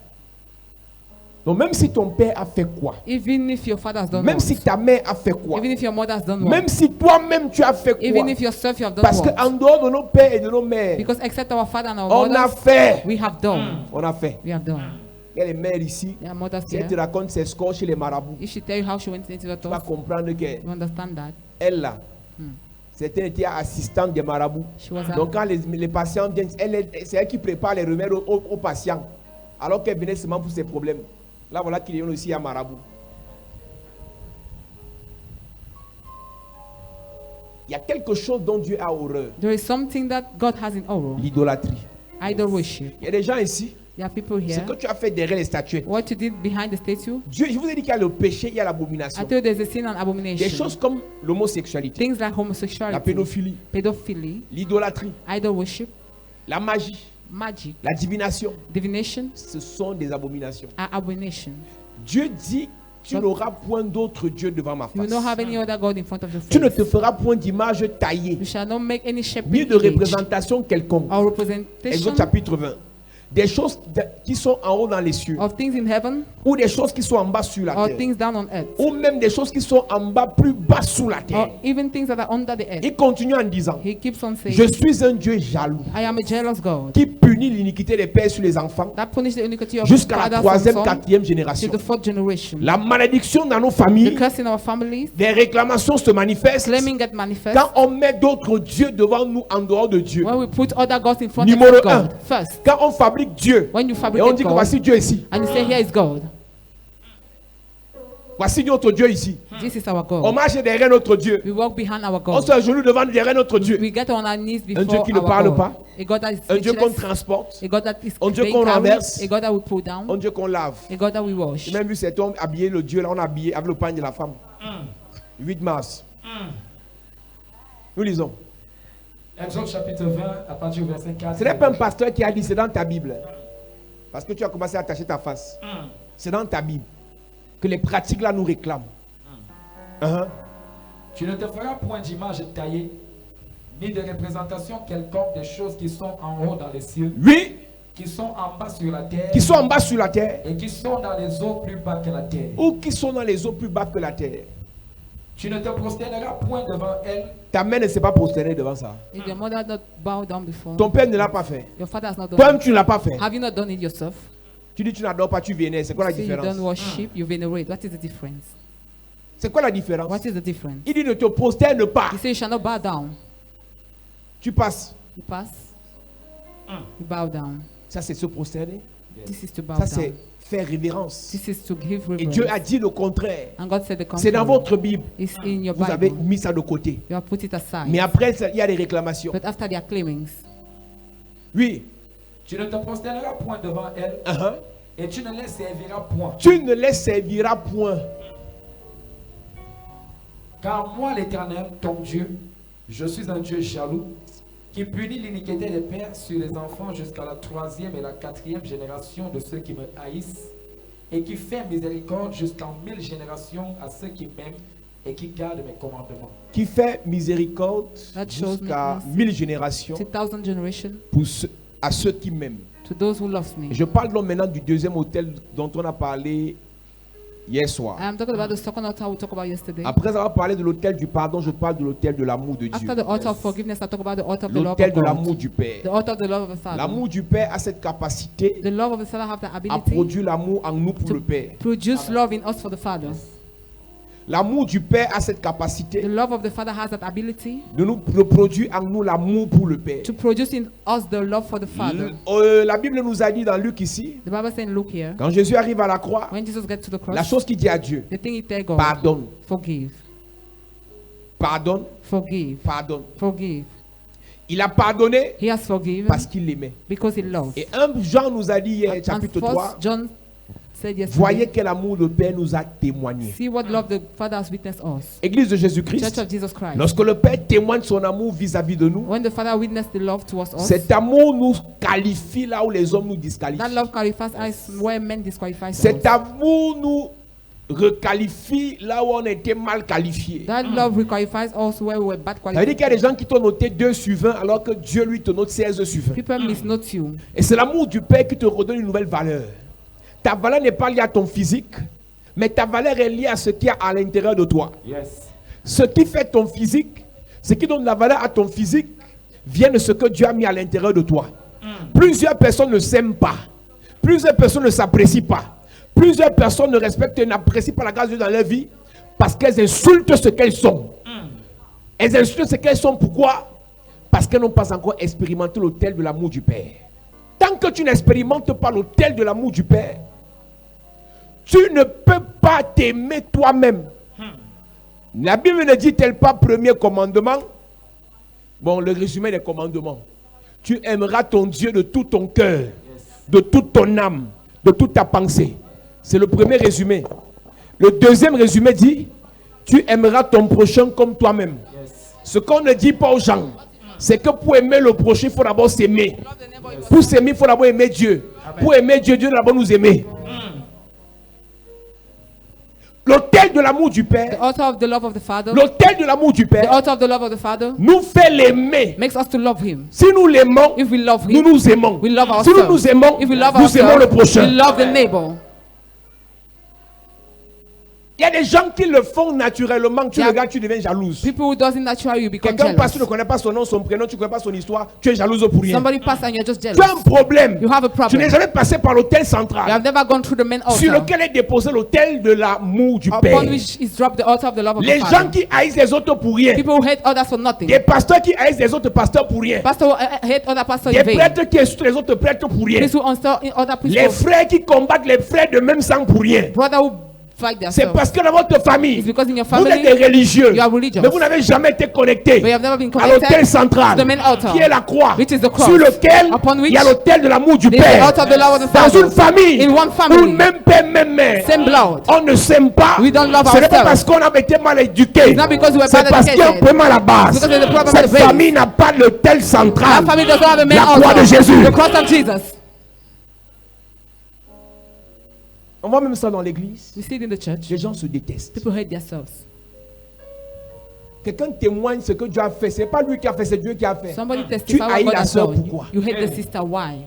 Donc même si ton père a fait quoi, Even if your father has done même what, si ta mère a fait quoi, even if your mother has done what, même si toi-même tu as fait even quoi, if yourself you have done parce what, qu'en dehors de nos pères et de nos mères, because except our father and our on a mothers, fait. we have done. On a fait. We have done. Il y a les mères ici. There are mothers Si elle te here. raconte ses scores chez les marabouts, If she tell you how she went into the tu vas top, comprendre qu'elle you understand that. là, c'était était assistante des marabouts. She was Donc quand les patients viennent, c'est elle qui prépare les remèdes aux patients. Alors qu'elle venait seulement pour ses problèmes. Là voilà qu'il y a aussi à marabout. Il y a quelque chose dont Dieu a horreur. There is something that God has in horror. L'idolâtrie. Idol worship. Il y a des gens ici. There are people Ce here. que tu as fait derrière les statues. What you did behind the statue. Dieu, je vous ai dit qu'il y a le péché, il y a I l'abomination. told you there's a sin and Des abomination. choses comme l'homosexualité, Things like la homosexuality, pédophilie, pedophilie, l'idolâtrie, idol worship, la magie, magic, la divination. divination, Ce sont des abominations. are abomination. Dieu dit, tu n'auras point d'autre Dieu devant ma You will not face. have any other God in front of your Tu ne face. te feras point d'image taillée, You shall not make any shape ni de représentation quelconque. or Exode representation chapitre 20. Des choses qui sont en haut dans les cieux, of things in heaven ou des choses qui sont en bas sur la or terre, things down on earth, ou même des choses qui sont en bas plus bas sous la or terre. even things that are under the earth. Il continue en disant, He keeps on saying, je suis un Dieu jaloux I am a jealous God qui punit l'iniquité des pères sur les enfants that punishes the iniquity of jusqu'à la fathers and troisième, sons quatrième to génération. the fourth generation. La malédiction dans nos The familles, curse in our families, des réclamations se manifestent claiming get manifest quand on met d'autres dieux devant nous en dehors de Dieu. when we put other gods in front Numéro of God. First, Quand on fabrique Dieu when you et on fabricate dit que God voici Dieu ici, and you say, here is God, voici notre Dieu ici. this is our On God. marche derrière notre Dieu. We walk behind our On God. se agenouille devant derrière notre Dieu. We get on our knees Dieu before qui ne our parle God. pas. A God that is Un Dieu qu'on speechless, transporte, a God that is Un Dieu being qu'on carried, renverse. a God that we pull down, un Dieu qu'on lave. a God that we wash. J'ai même vu cet homme habillé le Dieu là, on a habillé avec le pagne de la femme. 8 mars. Nous lisons. Exode chapitre 20, à partir du verset 4. Ce n'est pas un pasteur qui a dit, c'est dans ta Bible. Parce que tu as commencé à attacher ta face. C'est dans ta Bible que les pratiques là nous réclament. Tu ne te feras point d'image taillée, ni de représentation quelconque des choses qui sont en haut dans les cieux, Oui, qui sont en bas sur la terre, qui sont en bas sur la terre et qui sont dans les eaux plus bas que la terre. ou qui sont dans les eaux plus bas que la terre. Tu ne te prosterneras point devant elles, Ta mère ne s'est pas prosternée devant ça. If your mother not bow down before, Ton père ne l'a pas fait. your father has not done Toi-même, it. tu ne l'as pas fait. Have you not done it yourself? Tu dis tu n'adores pas, tu vénères. C'est quoi la Say you don't différence? worship, you venerate. What is the difference? C'est quoi la différence? What is the difference? Il dit ne te prosterne pas. He says you shall not bow down. Tu passes. You pass, you bow down. Ça, c'est se prosterner. This is to bow Ça, c'est down. faire révérence. This is to give Et reverence. Dieu a dit le contraire. And God said the C'est dans contrary. votre Bible. It's in your Vous avez Bible. mis ça de côté. You have put it aside. Mais après, il y a des réclamations. But after their claimings, Oui. tu ne te prosterneras point devant elles, Uh-huh. et tu ne les serviras point. Tu ne les serviras point. Car moi, l'Éternel, ton Dieu, je suis un Dieu jaloux, qui punit l'iniquité des pères sur les enfants jusqu'à la troisième et la quatrième génération de ceux qui me haïssent, et qui fait miséricorde jusqu'en 1000 générations à ceux qui m'aiment et qui gardent mes commandements. Qui fait miséricorde That shows jusqu'à mercy. 1000 générations to 1,000 generations, à ceux qui m'aiment. to those who love me. Je parle donc maintenant du deuxième hôtel dont on a parlé hier soir. I am talking about the second altar we talked about yesterday. Après avoir parlé de l'hôtel du pardon, je parle de l'hôtel de l'amour de Dieu. After the altar of forgiveness, I talk about the altar of the love L'hôtel of de God. l'amour du Père. The altar of the love of the Father. L'amour du Père a cette capacité The love of the Father have the à ability produire l'amour en nous pour to le Père. produce love in us for the Father. L'amour du Père a cette The capacité love of the Father has that ability de produire en nous l'amour pour le Père. to produce in us the love for the Father. La Bible nous a dit dans Luc ici, The Bible says, look here, quand Jésus arrive à la croix, when Jesus gets to the la cross, chose qu'il dit à Dieu, the thing he tells God, pardonne, forgive, pardonne, forgive, pardonne. forgive. Il a pardonné He has forgiven parce qu'il l'aimait. because he loves. Et 1 Jean nous a dit hier, And chapitre 3, first John said voyez yesterday, quel amour le Père nous a témoigné. see what love the Father has witnessed us. Église de Church Jésus-Christ, of Jesus Christ. lorsque le Père témoigne son amour vis-à-vis de nous, When the Father witnessed the love towards us, cet amour nous qualifie là où les hommes nous that disqualifient. love qualifies us where men disqualify us. Cet amour nous requalifie là où on était mal qualifié. That love requalifies us where we were bad Ça veut dire qu'il y a qualified. des gens qui t'ont noté 2 sur 20 alors que Dieu lui te note 16 sur 20. People misnote you. Et c'est l'amour du Père qui te redonne une nouvelle valeur. ta valeur n'est pas liée à ton physique, mais ta valeur est liée à ce qu'il y a à l'intérieur de toi. Yes. Ce qui fait ton physique, ce qui donne la valeur à ton physique, vient de ce que Dieu a mis à l'intérieur de toi. Plusieurs personnes ne s'aiment pas. Plusieurs personnes ne s'apprécient pas. Plusieurs personnes ne respectent et n'apprécient pas la grâce de Dieu dans leur vie parce qu'elles insultent ce qu'elles sont. Elles insultent ce qu'elles sont. Pourquoi? Parce qu'elles n'ont pas encore expérimenté l'autel de l'amour du Père. Tant que tu n'expérimentes pas l'autel de l'amour du Père, tu ne peux pas t'aimer toi-même. La Bible ne dit-elle pas premier commandement? Bon, le résumé des commandements. Tu aimeras ton Dieu de tout ton cœur, de toute ton âme, de toute ta pensée. C'est le premier résumé. Le deuxième résumé dit, tu aimeras ton prochain comme toi-même. Ce qu'on ne dit pas aux gens, c'est que pour aimer le prochain, il faut d'abord s'aimer. Pour s'aimer, il faut d'abord aimer Dieu. Pour aimer Dieu, Dieu doit d'abord nous aimer. L'autel de l'amour du The Père, altar of the love of the Father. l'autel de l'amour du The Père altar of the love of the Father nous fait l'aimer. makes us to love Him. Si nous l'aimons, If we love nous Him, nous aimons. we love Si nous ourselves. nous aimons, If we love nous aimons le ourselves, we prochain. love the neighbor. Il y a des gens qui le font naturellement. Tu Yeah. regardes, tu deviens jalouse. People who does it naturally, you become Quelqu'un passe, tu ne jealous. connais pas son nom, son prénom, tu ne connais pas son histoire, tu es jalouse pour rien. Somebody pass and you're just Tu as jealous. un problème. You have a Tu problem. n'es jamais passé par l'autel You central have never gone through the main sur altar lequel est déposé l'autel de l'amour du Père. upon which is dropped the altar of the love of Les the gens Father. qui haïssent les autres pour rien. People who hate others for nothing. Des pasteurs qui haïssent les autres pasteurs pour rien. Pastor who hate other pastors Des in vain. prêtres qui insultent les autres prêtres pour rien. Priests who insult in other Les people. frères qui combattent les frères de même sang pour rien. Brother who fight C'est themselves. parce que dans votre famille, It's because in your vous êtes family, des religieux, you are religious. mais vous n'avez jamais été connectés but you have never been à l'autel connected central, to the main altar, qui est la croix, which is the cross, sur lequel upon which il y a l'autel de l'amour du there is the Père. altar of the love of the Dans Father. une famille In one où family, même père, même mère, same blood. on ne s'aime pas. We don't love Ce n'est pas ourselves. parce qu'on a été mal éduqué. It's not because we were C'est bad parce qu'il y a un educated. problème à la base. It's because there's a problem Cette at the base. famille n'a pas l'autel central. Our family does not have a main La croix altar. de Jésus. The cross of Jesus. On voit même ça dans l'église. We see it in the church. Les gens se détestent. People hate themselves. Quelqu'un témoigne ce que Dieu a fait. Ce n'est pas lui qui a fait, c'est Dieu qui a fait. Somebody Tu testify what haïs God la has sœur, done. pourquoi? You hate the sister. Why?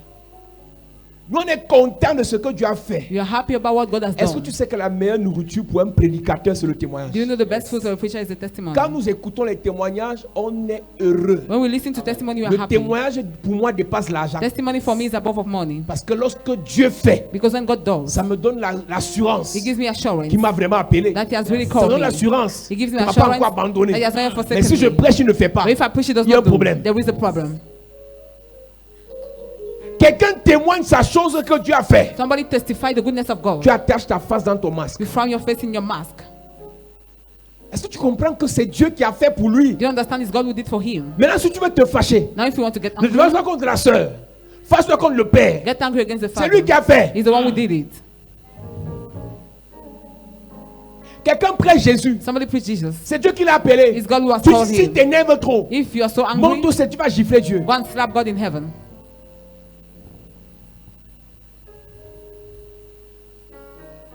Nous, on est content de ce que Dieu a fait. You are happy about what God has Est-ce que done. tu sais que la meilleure nourriture pour un prédicateur, c'est le témoignage? Do you know the best food of a preacher is the testimony? Quand nous écoutons les témoignages, on est heureux. When we listen to testimony, we are Le happy. témoignage, pour moi, dépasse l'argent. Testimony for me is above of money. Parce que lorsque Dieu fait, Because when God does, ça me donne l'assurance He gives me assurance qui m'a vraiment appelé. that He has really Ça called donne me. l'assurance He gives qu'il me ne m'a pas assurance encore that He abandonné. has not Mais forsaken si je me. prêche, il ne fait pas. But if I preach, He does Il y a un not do. problème. There is a problem. Quelqu'un témoigne sa chose que Dieu a fait. Somebody testify the goodness of God. Tu attaches ta face dans ton masque. You frown your face in your mask. Est-ce que tu comprends que c'est Dieu qui a fait pour lui? Do you understand it's God who did for him? Maintenant, si tu veux te fâcher, Now if you want to get ne te angry, fâche pas contre la sœur. Fâche-toi contre le père. get angry against the C'est lui Father. qui a fait. He's the one who did it. Quelqu'un prêche Jésus. Somebody preach Jesus. C'est Dieu qui l'a appelé. It's God who has Tu called si him. t'énerves trop, If you are so monte angry, tout seul, tu vas gifler Dieu. go and slap God in heaven.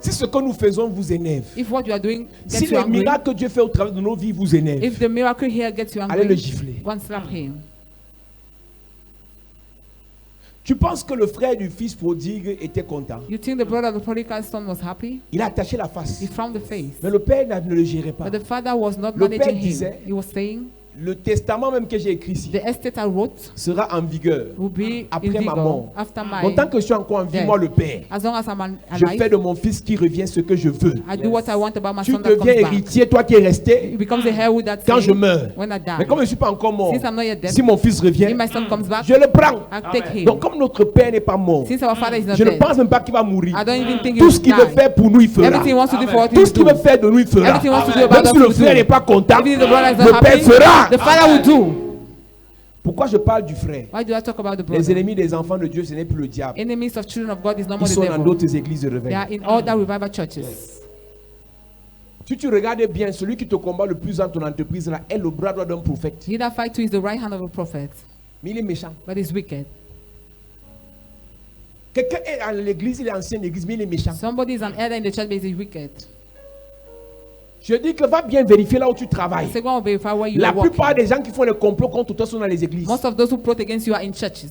Si ce que nous faisons vous énerve, If what you are doing si gets you les angry, miracles que Dieu fait au travers de nos vies vous énervent, if the miracle here gets you allez le angry, gifler. go and slap him. Tu penses que le frère du fils prodigue était content? You think the brother of the prodigal son was happy? Il a attaché la face. He frowned the face. Mais le père ne le gérait pas. But the father was not Le père managing disait- him. He was saying, Le testament même que j'ai écrit ici the estate I wrote sera en vigueur. will be Après in ma vigor mort. after Donc tant my que je suis encore en vie, death. moi le père, As long as I'm je fais alive, de mon fils qui revient ce que je veux. I do what I want about my Tu son that deviens comes back. héritier, toi qui es resté, He becomes the heir that quand je meurs. when I die. Mais comme je ne suis pas encore mort, Since I'm not yet dead, si mon fils revient, if my son comes back, je le prends. I take him. Donc comme notre père n'est pas mort, Since our father is not je ne dead, pense même pas qu'il va mourir. I don't even think he Tout will ce qu'il veut die. faire pour nous, il fera. Everything he wants to do for what Tout he ce qu'il will veut do. faire de nous, il fera. Everything he wants to do about Même us, si he le will frère do. n'est pas content, Even if the brother is le not père happy, fera. the father will do. Pourquoi je parle du frère? Why do I talk about the Les brother? ennemis des enfants de Dieu, ce n'est plus le diable. Enemies of children of God is no more Ils the sont dans devil. d'autres églises de They réveil. are in all that revival churches. Si tu regardes bien, celui qui te combat le plus dans ton entreprise là est le bras droit d'un prophète. He that fight to is the right hand of a prophet, Mais il est méchant. but is wicked. Quelqu'un est à l'église, il est ancien église, mais il est méchant. Somebody is an elder in the church, but is wicked. Je dis que va bien vérifier là où tu travailles. So go and verify where you La are working. plupart des gens qui font les complots contre toi sont dans les églises. Most of those who plot against you are in churches.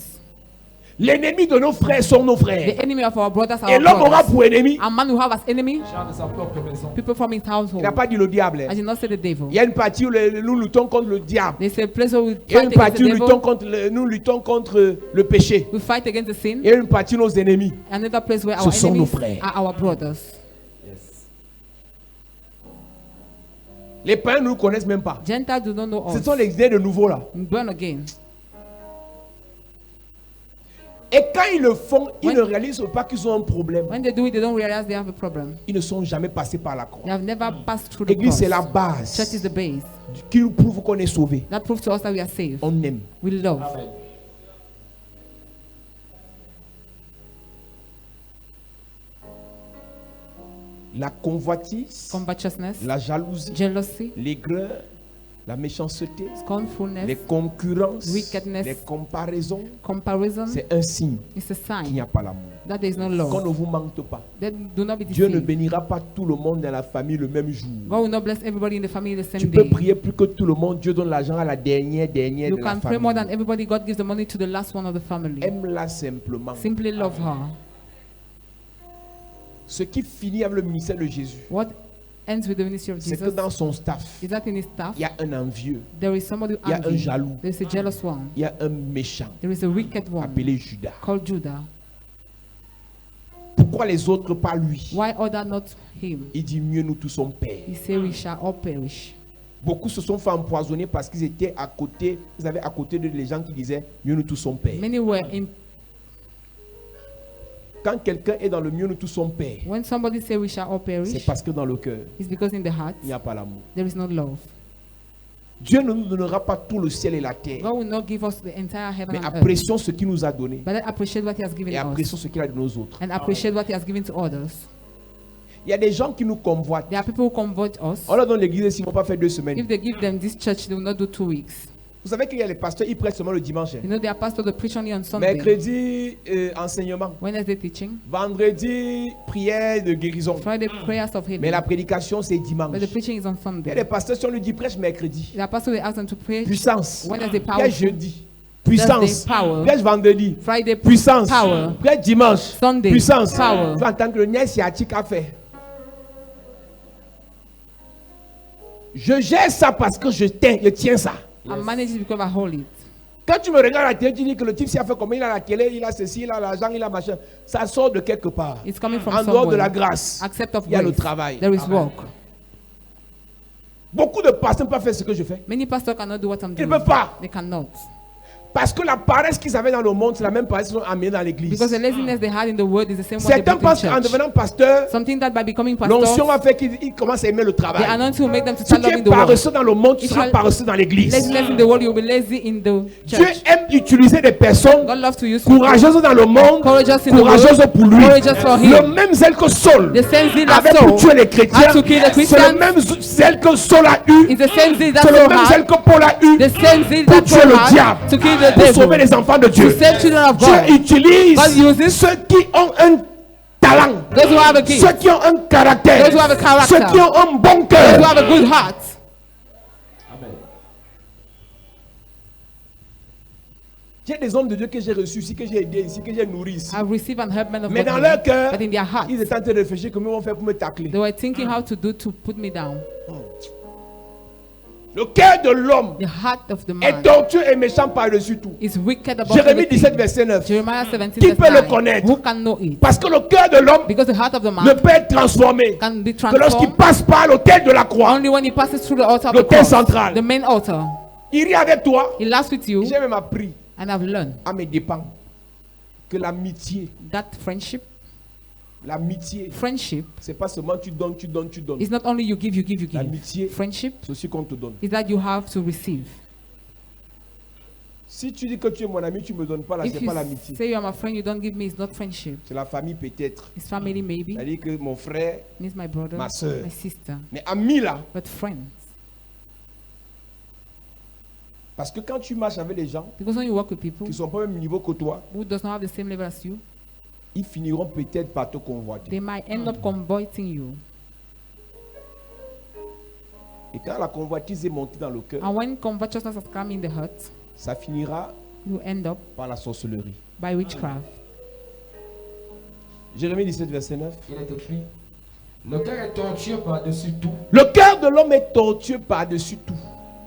L'ennemi de nos frères sont nos frères. The enemy of our brothers are Et our l'homme aura brothers. pour ennemi. A man who have as enemy Gens de sa propre maison. people from his Il n'a household. pas dit le diable. I did not say the devil. Il y a une partie où nous luttons contre le diable. There's a place where we Il y a fight une against partie the où devil. nous luttons contre le péché. We fight against the sin. Il y a une partie nos ennemis. Another place where Ce our sont nos enemies frères. are our brothers. Yes. Les païens ne nous connaissent même pas. Gentiles do not know Ce us. sont les idées de nouveau là. Born again. Et quand ils le font, ils When- ne réalisent pas qu'ils ont un problème. When they do it, they don't realize they have a problem. Ils ne sont jamais passés par la croix. They have never passed through the L'église, cross. c'est la Church is base the base. qui nous prouve qu'on est sauvé. That proves to us that we are saved. On aime. We love. Amen. La convoitise, Covetousness, la jalousie, jealousy, l'aigreur, la méchanceté, les scornfulness, concurrences, wickedness, les comparaisons, comparison. c'est un signe It's a qu'il n'y a sign pas l'amour. that there is no Qu'on love. ne vous manque pas. That do not be Dieu ne deceived. bénira pas tout le monde dans la famille le même jour. God will not bless everybody in the family the Tu same peux day. prier plus que tout le monde. Dieu donne l'argent à la dernière You de la can pray more than famille. everybody. God gives the money to the last one of the family. Aime-la simplement. Simply love her. Ce qui finit avec le ministère de Jésus, What ends with the ministry of c'est que Jesus dans son staff, is that in his staff il y a un envieux, there is somebody who il y a un envy. jaloux, There is a jealous one. il y a un méchant There is a wicked one appelé Judas. called Judah. Pourquoi les autres pas lui? Why other not him? Il dit mieux nous tous sommes pères. He say we shall all perish. Beaucoup se sont fait empoisonner parce qu'ils étaient à côté, ils avaient à côté de les gens qui disaient mieux nous tous sommes pères. Many were in. Quand quelqu'un est dans le mieux nous tous sommes pères, When somebody say we shall all c'est perish, parce que dans le cœur, it's because in the heart il n'y a pas l'amour. there is no love. Dieu ne nous donnera pas tout le ciel et la terre, God will not give us the entire heaven mais and earth. apprécions ce qu'il nous a donné But let's appreciate what He has given et apprécions us ce qu'il a donné aux autres. and appreciate what He has given to others. Il y a des gens qui nous convoitent. There are people who convert us. On leur donne l'église et s'ils ne vont pas faire 2 semaines. If they give them this church, they will not do 2 weeks. Vous savez qu'il y a les pasteurs, ils prêchent seulement le dimanche. You know, there are pastors that preach only on Sunday. Mercredi, enseignement. Wednesday teaching. Vendredi, prière de guérison. Friday prayers of Mais healing. la prédication, c'est dimanche. But the preaching is on Il y a Sunday. des pasteurs, si on lui dit prêche mercredi. There are pastors they ask them to pray. Puissance. Wednesday Prêche power. jeudi. Puissance. Thursday, power. Prêche vendredi. Friday Puissance. power. Prêche dimanche. Sunday, Puissance. power. Tu entends que le nerf sciatique a fait. Je gère ça parce que je tiens ça. I manage it because I hold it. Quand tu me regardes à la télé, tu dis que le type s'y a fait comme il a la télé, il a ceci, il a l'argent, il a machin. Ça sort de quelque part. It's coming from En dehors de la somewhere. grâce, Accept of il y a le grace. travail. There is Amen. work. Beaucoup de pasteurs ne peuvent pas faire ce que je fais. Many pastors cannot do what I'm Ils ne doing. peuvent pas. They cannot. Parce que la paresse qu'ils avaient dans le monde, c'est la même paresse qu'ils ont amenée dans l'église. Because the laziness they had in the world is the same one they Certains brought in pensent qu'en church. devenant pasteur, Something that by becoming l'onction pastor, va faire qu'ils commencent à aimer le the travail. anointing will make them to Si start tu es loving the world. paresseux dans le monde, tu If seras you are paresseux dans l'église. Laziness in the world, you'll be lazy in the Dieu church. aime utiliser des personnes God loves to use people. courageuses dans le monde, Courageous in the courageuses world, pour lui. courageous for him. Le même zèle que Saul The same zeal that avait pour tuer Saul les chrétiens, had to kill the c'est Christians. le même zèle que Saul a eu, It's the same zeal that c'est le Saul même zèle had. que Paul a eu The same zeal pour that tuer Paul le had diable, to kill the pour sauver devil. les enfants de To Dieu. save children of Dieu God. utilise God uses ceux qui ont un talent, those who have a gift. ceux qui ont un caractère, Those who have a character. ceux qui ont un bon Those cœur. who have a good heart. Amen. J'ai des hommes de Dieu que j'ai reçus ici, que j'ai aidés ici, que j'ai nourris ici. I've received and helped men of Mais God dans here, leur cœur, but in their hearts, ils étaient en train de réfléchir comment ils vont faire pour me tacler. they were thinking how to do to put me down. Le cœur de l'homme The heart of the est man tortueux et méchant par-dessus tout. is wicked above Jérémie 17, everything. verset 9. Jeremiah 17, Qui verse peut le 9. connaître? Who can know it? Parce que le cœur de l'homme Because the heart of the ne man peut être transformé can be que lorsqu'il transformed passe par l'autel de la croix. only when he passes through the altar of the L'autel cross, central. the main altar. Il rit avec toi. He laughs with you, J'ai même appris and I've learned à mes dépens que l'amitié, that friendship, c'est pas seulement tu donnes, tu donnes, tu donnes. is not only you give, you give, you give. L'amitié, Friendship c'est aussi qu'on te donne. is that you have to receive. Si tu dis que tu es mon ami, tu me donnes pas là, If c'est you pas l'amitié. say you are my friend, you don't give me, it's not friendship. C'est la famille peut-être. It's family maybe, C'est-à-dire que mon frère, it's my brother, Ma sœur. my sister, mais ami là. but friends. Parce que quand tu marches avec les gens Because when you work with people qui ne sont pas au même niveau que toi, who does not have the same level as you, ils finiront peut-être par te convoiter. they might end up converting you. Et quand la convoitise est montée dans le cœur, And when covetousness has come in the heart, ça finira you end up par la sorcellerie. by witchcraft. Jérémie 17, verset 9. Il est écrit, le cœur est tortueux par-dessus tout Le cœur de l'homme est tortueux par-dessus tout.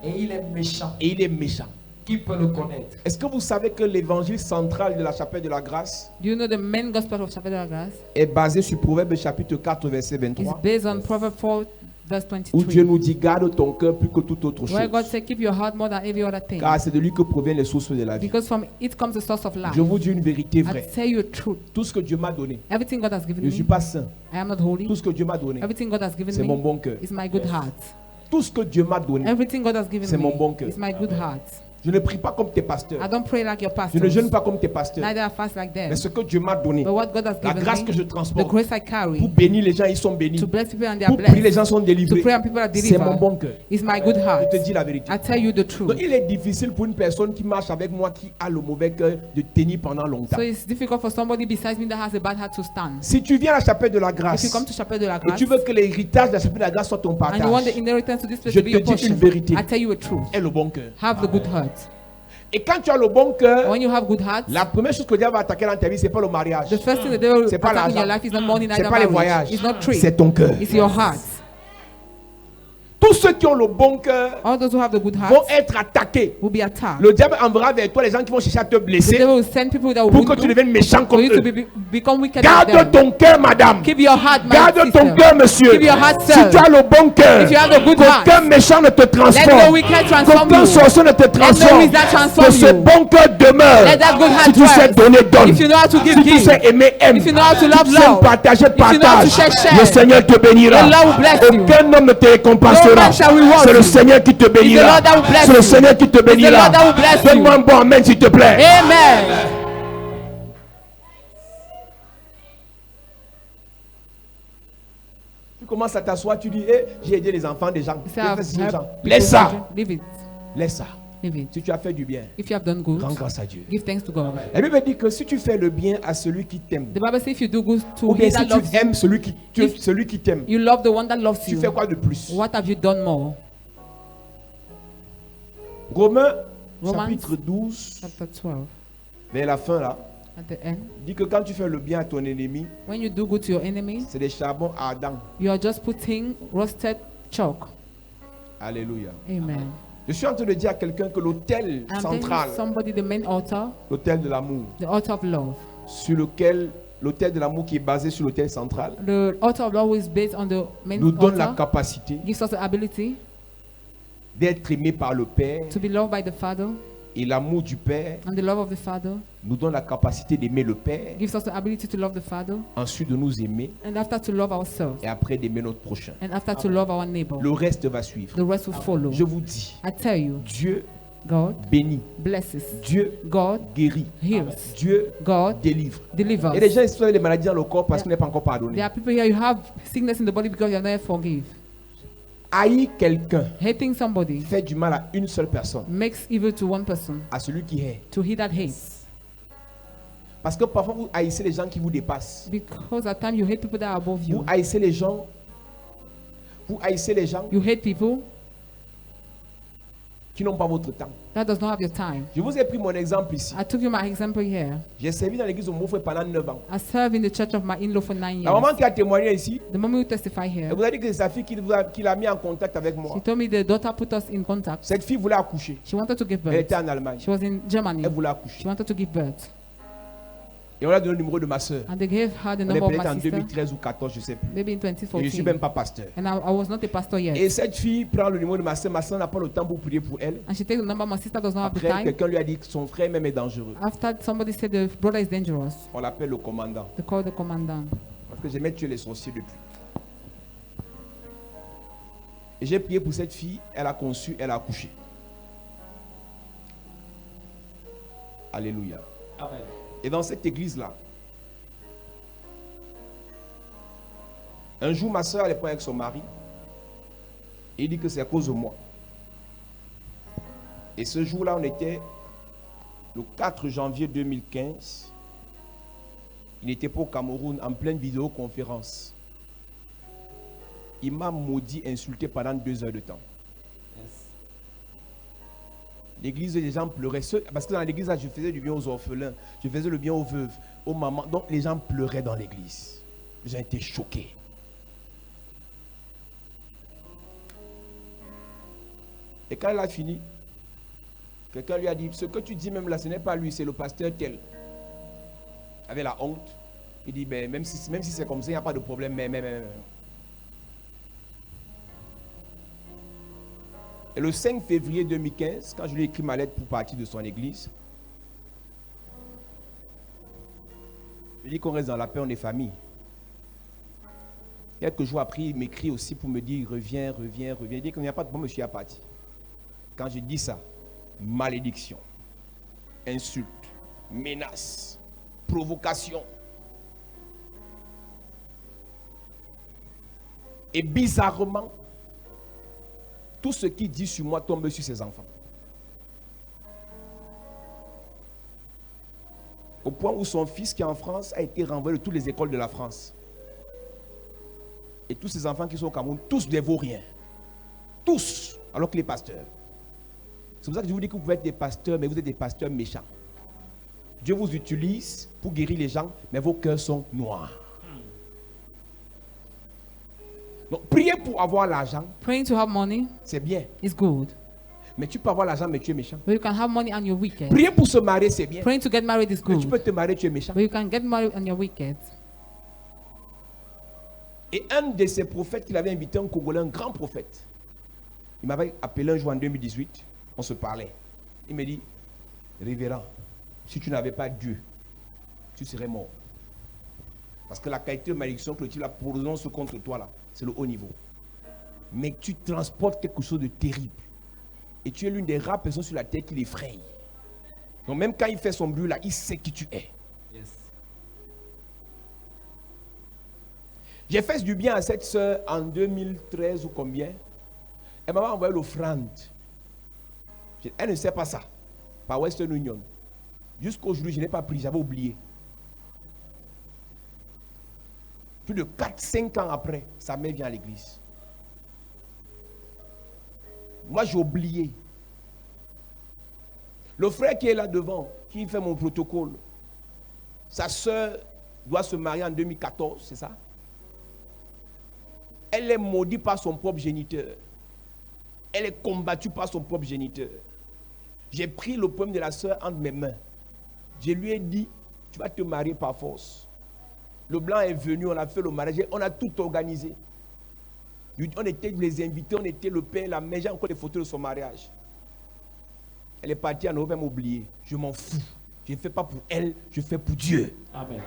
et il est méchant. Et il est méchant. Qui peut le connaître? Est-ce que vous savez que l'évangile central de la chapelle de la grâce Do you know the main gospel of Chapel de la Grâce est basé sur Proverbe chapitre 4, verset is 23, based on Proverbs 4, verse où Dieu 23, nous dit garde ton cœur plus que toute autre where God chose, said, keep your heart more than every other thing, car c'est de lui que proviennent les sources de la vie. because from it comes the source of life. Je vous dis une vérité I vraie. tell you the truth. Tout ce que Dieu m'a donné, Everything God has given je ne suis me, pas saint. I am not holy. Tout ce que Dieu m'a donné, Everything God has given c'est mon me bon cœur. is my good heart. Tout ce que Dieu m'a donné, Everything God has given C'est mon bon me cœur. is my good heart. je ne prie pas comme tes pasteurs. I don't pray like your Je pastor. ne jeûne pas comme tes pasteurs. Neither I fast like them. Mais ce que Dieu m'a donné, But what God has la given grâce que je me, the transporte, grace I pour carry bénir les gens, ils sont bénis. to bless people and they are Pour prier, les blessed, gens sont to délivrés. pray and people are C'est mon delivered, bon cœur. is my good Je heart. te dis la vérité. I tell you the truth. Donc, il est difficile pour une personne qui marche avec moi, qui a le mauvais cœur, de tenir pendant longtemps. So it's difficult for somebody besides me that has a bad heart to stand. Si tu viens à la chapelle de la If grâce you come to Chapel de la et Grâce tu veux que l'héritage de la chapelle de la grâce soit ton and you want the partage, inheritance to this place Je to be te your dis portion, une vérité. I tell you a truth. aie le bon cœur. Have the good heart. Et quand tu as le bon cœur, When you have good heart, la première chose que Dieu va attaquer dans ta vie, c'est pas le mariage. the first thing the devil will C'est pas attack in l'argent. your life is not money, C'est neither pas les marriage. voyages. It's not trade. C'est ton cœur. It's your heart. Tous ceux qui ont le bon cœur All those who have the good vont heart être attaqués. will be attacked. Le diable enverra vers toi les gens qui vont chercher à te The blesser devil will send people that will pour que wound tu you, deviennes méchant for comme you to eux. become wicked like Garde them. ton cœur, madame. Keep your heart, my Garde ton sister. cœur, monsieur. Keep your heart, Si sir. tu as le bon cœur, If you have the good qu'aucun heart, méchant ne te let transforme. no wicked transform Qu'aucun you. sorcier ne te transforme. wizard transform Que ce you. bon cœur demeure. Let that good heart Si tu sais dwell. donner, donne. If you know how to give, Si tu give. sais aimer, aime. If you know how to Si love, tu sais love. partager, you know how to partage. share, share. Le Seigneur te bénira. The Lord will bless you. Aucun homme ne te No récompensera. man shall reward C'est le you. Seigneur qui te It's the bénira. Lord that will bless C'est le you. Seigneur qui te It's the bénira. Lord that will bless you. Donne-moi un bon amen, s'il te plaît. Amen. Tu commences à t'asseoir, tu dis, eh, j'ai aidé les enfants des gens. You J'ai say, fait ci aux I've gens. helped Laisse people's ça. children. Leave it. Laisse ça. Leave it. Si tu as fait du bien, If you have done good, rends grâce à Dieu. give thanks to God. La Bible dit que si tu fais le bien à celui qui t'aime, The Bible says if you do good to ou bien him that si loves tu you, aimes celui qui, If- celui qui t'aime, you love the one that loves tu you. fais quoi de plus? What have you done more? Romains, Romans chapitre 12, chapter 12, vers la fin là, at the end. dit que quand tu fais le bien à ton ennemi, When you do good to your enemies, c'est des charbons ardents. you are just putting roasted chalk. Alléluia. Amen. Je suis en train de dire à quelqu'un que l'autel I'm telling central, somebody the main altar, l'autel de l'amour, the altar of love. sur lequel l'autel de l'amour qui est basé sur l'autel central, The altar of love is based on the main nous donne la altar. capacité Gives us the ability d'être aimé par le Père, to be loved by the Father, et l'amour du Père and the love of the Father nous donne la capacité d'aimer le Père, gives us the ability to love the Father, ensuite de nous aimer and after to love ourselves, et après d'aimer notre prochain. and after to love our neighbor. Le reste va suivre. The rest will follow. Je vous dis, I tell you, Dieu God bénit, blesses, Dieu God guérit, heals, Dieu God délivre. delivers. Et les gens ils sont les maladies dans le corps parce qu'il n'est pas encore pardonné. There are people here, you have sickness in the body because you are not forgive. Haïr quelqu'un Hating somebody fait du mal à une seule personne, makes evil to one person, à celui qui hait. to he that hates. Parce que parfois vous haïssez les gens qui vous dépassent. Because at times you hate people that are above Vous you. haïssez les gens. Vous haïssez les gens You hate people qui n'ont pas votre temps. that does not have your time. Je vous ai pris mon exemple ici. I took you my example here. J'ai servi dans l'église de mon frère pendant 9 ans. I served in the church of my in-law for 9 La maman years. qui a témoigné ici, The moment you testify elle here, vous a dit que c'est sa fille qui l'a mis en contact avec moi. she told me the daughter put us in contact. Cette fille voulait accoucher. She wanted to give Elle birth. était en Allemagne. She was in Germany. Elle voulait accoucher. She wanted to give birth. Et on a donné le numéro de ma soeur. And they gave her the On est number of peut-être en my sister, 2013 ou 2014, je ne sais plus. maybe in Et je ne suis 2014. même pas pasteur. And I was not a pastor yet. Et cette fille prend le numéro de ma soeur. Ma soeur n'a pas le temps pour prier pour elle. And she takes the number. My sister does not have the Après, time. quelqu'un lui a dit que son frère même est dangereux. After somebody said the brother is dangerous, On l'appelle le commandant. they called the commandant. Parce que j'aimais tuer les sorciers depuis. Et j'ai prié pour cette fille. Elle a conçu, elle a accouché. Alléluia. Amen. Et dans cette église-là, un jour, ma soeur, elle est pas avec son mari. Et il dit que c'est à cause de moi. Et ce jour-là, on était le 4 janvier 2015. Il n'était pas au Cameroun, en pleine vidéoconférence. Il m'a maudit, insulté pendant 2 heures de temps. L'église, les gens pleuraient. Parce que dans l'église, je faisais du bien aux orphelins. Je faisais le bien aux veuves, aux mamans. Donc les gens pleuraient dans l'église. Les gens étaient choqués. Et quand elle a fini, quelqu'un lui a dit, ce que tu dis même là, ce n'est pas lui, c'est le pasteur tel. Avec la honte. Il dit, ben, même si c'est comme ça, il n'y a pas de problème. Mais. Et le 5 février 2015, quand je lui ai écrit ma lettre pour partir de son église, je lui ai dit qu'on reste dans la paix, on est famille. Quelques jours après, il m'écrit aussi pour me dire, reviens. Il dit qu'il n'y a pas de problème, je suis à partir. Quand je dis ça, malédiction, insulte, menace, provocation. Et bizarrement, tout ce qu'il dit sur moi tombe sur ses enfants. Au point où son fils qui est en France a été renvoyé de toutes les écoles de la France. Et tous ses enfants qui sont au Cameroun, tous des vauriens. Tous, alors qu'il est pasteur. C'est pour ça que je vous dis que vous pouvez être des pasteurs, mais vous êtes des pasteurs méchants. Dieu vous utilise pour guérir les gens, mais vos cœurs sont noirs. Donc, prier pour avoir l'argent, Praying to have money c'est bien. is good. Mais tu peux avoir l'argent, mais tu es méchant. But you can have money and you're wicked. Prier pour se marier, c'est bien. Praying to get married is Mais tu peux good. te marier, tu es méchant. But you can get married and you're wicked. Et un de ces prophètes qu'il avait invité, un Congolais, un grand prophète, il m'avait appelé un jour en 2018, on se parlait. Il me dit, révérend, si tu n'avais pas Dieu, tu serais mort. Parce que la qualité de malédiction que tu la prononces contre toi là, c'est le haut niveau. Mais tu transportes quelque chose de terrible. Et tu es l'une des rares personnes sur la terre qui l'effraie. Donc même quand il fait son bruit là, il sait qui tu es. Yes. J'ai fait du bien à cette soeur en 2013 ou combien. Elle m'a envoyé l'offrande. Elle ne sait pas ça. Par Western Union. Jusqu'aujourd'hui, je n'ai pas pris, j'avais oublié. Plus de 4-5 ans après, sa mère vient à l'église. Moi, j'ai oublié. Le frère qui est là devant, qui fait mon protocole, sa soeur doit se marier en 2014, c'est ça? Elle est maudite par son propre géniteur. Elle est combattue par son propre géniteur. J'ai pris le poème de la soeur entre mes mains. Je lui ai dit, tu vas te marier par force. Le blanc est venu, on a fait le mariage, on a tout organisé. On était les invités, on était le père, la mère, j'ai encore des photos de son mariage. Elle est partie en Europe, elle m'a oublié. Je m'en fous. Je ne fais pas pour elle, je fais pour Dieu. Amen.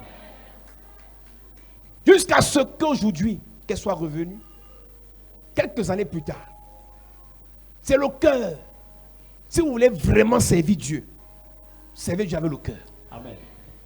Jusqu'à ce qu'aujourd'hui, qu'elle soit revenue, quelques années plus tard. C'est le cœur. Si vous voulez vraiment servir Dieu, servez Dieu avec le cœur. Amen.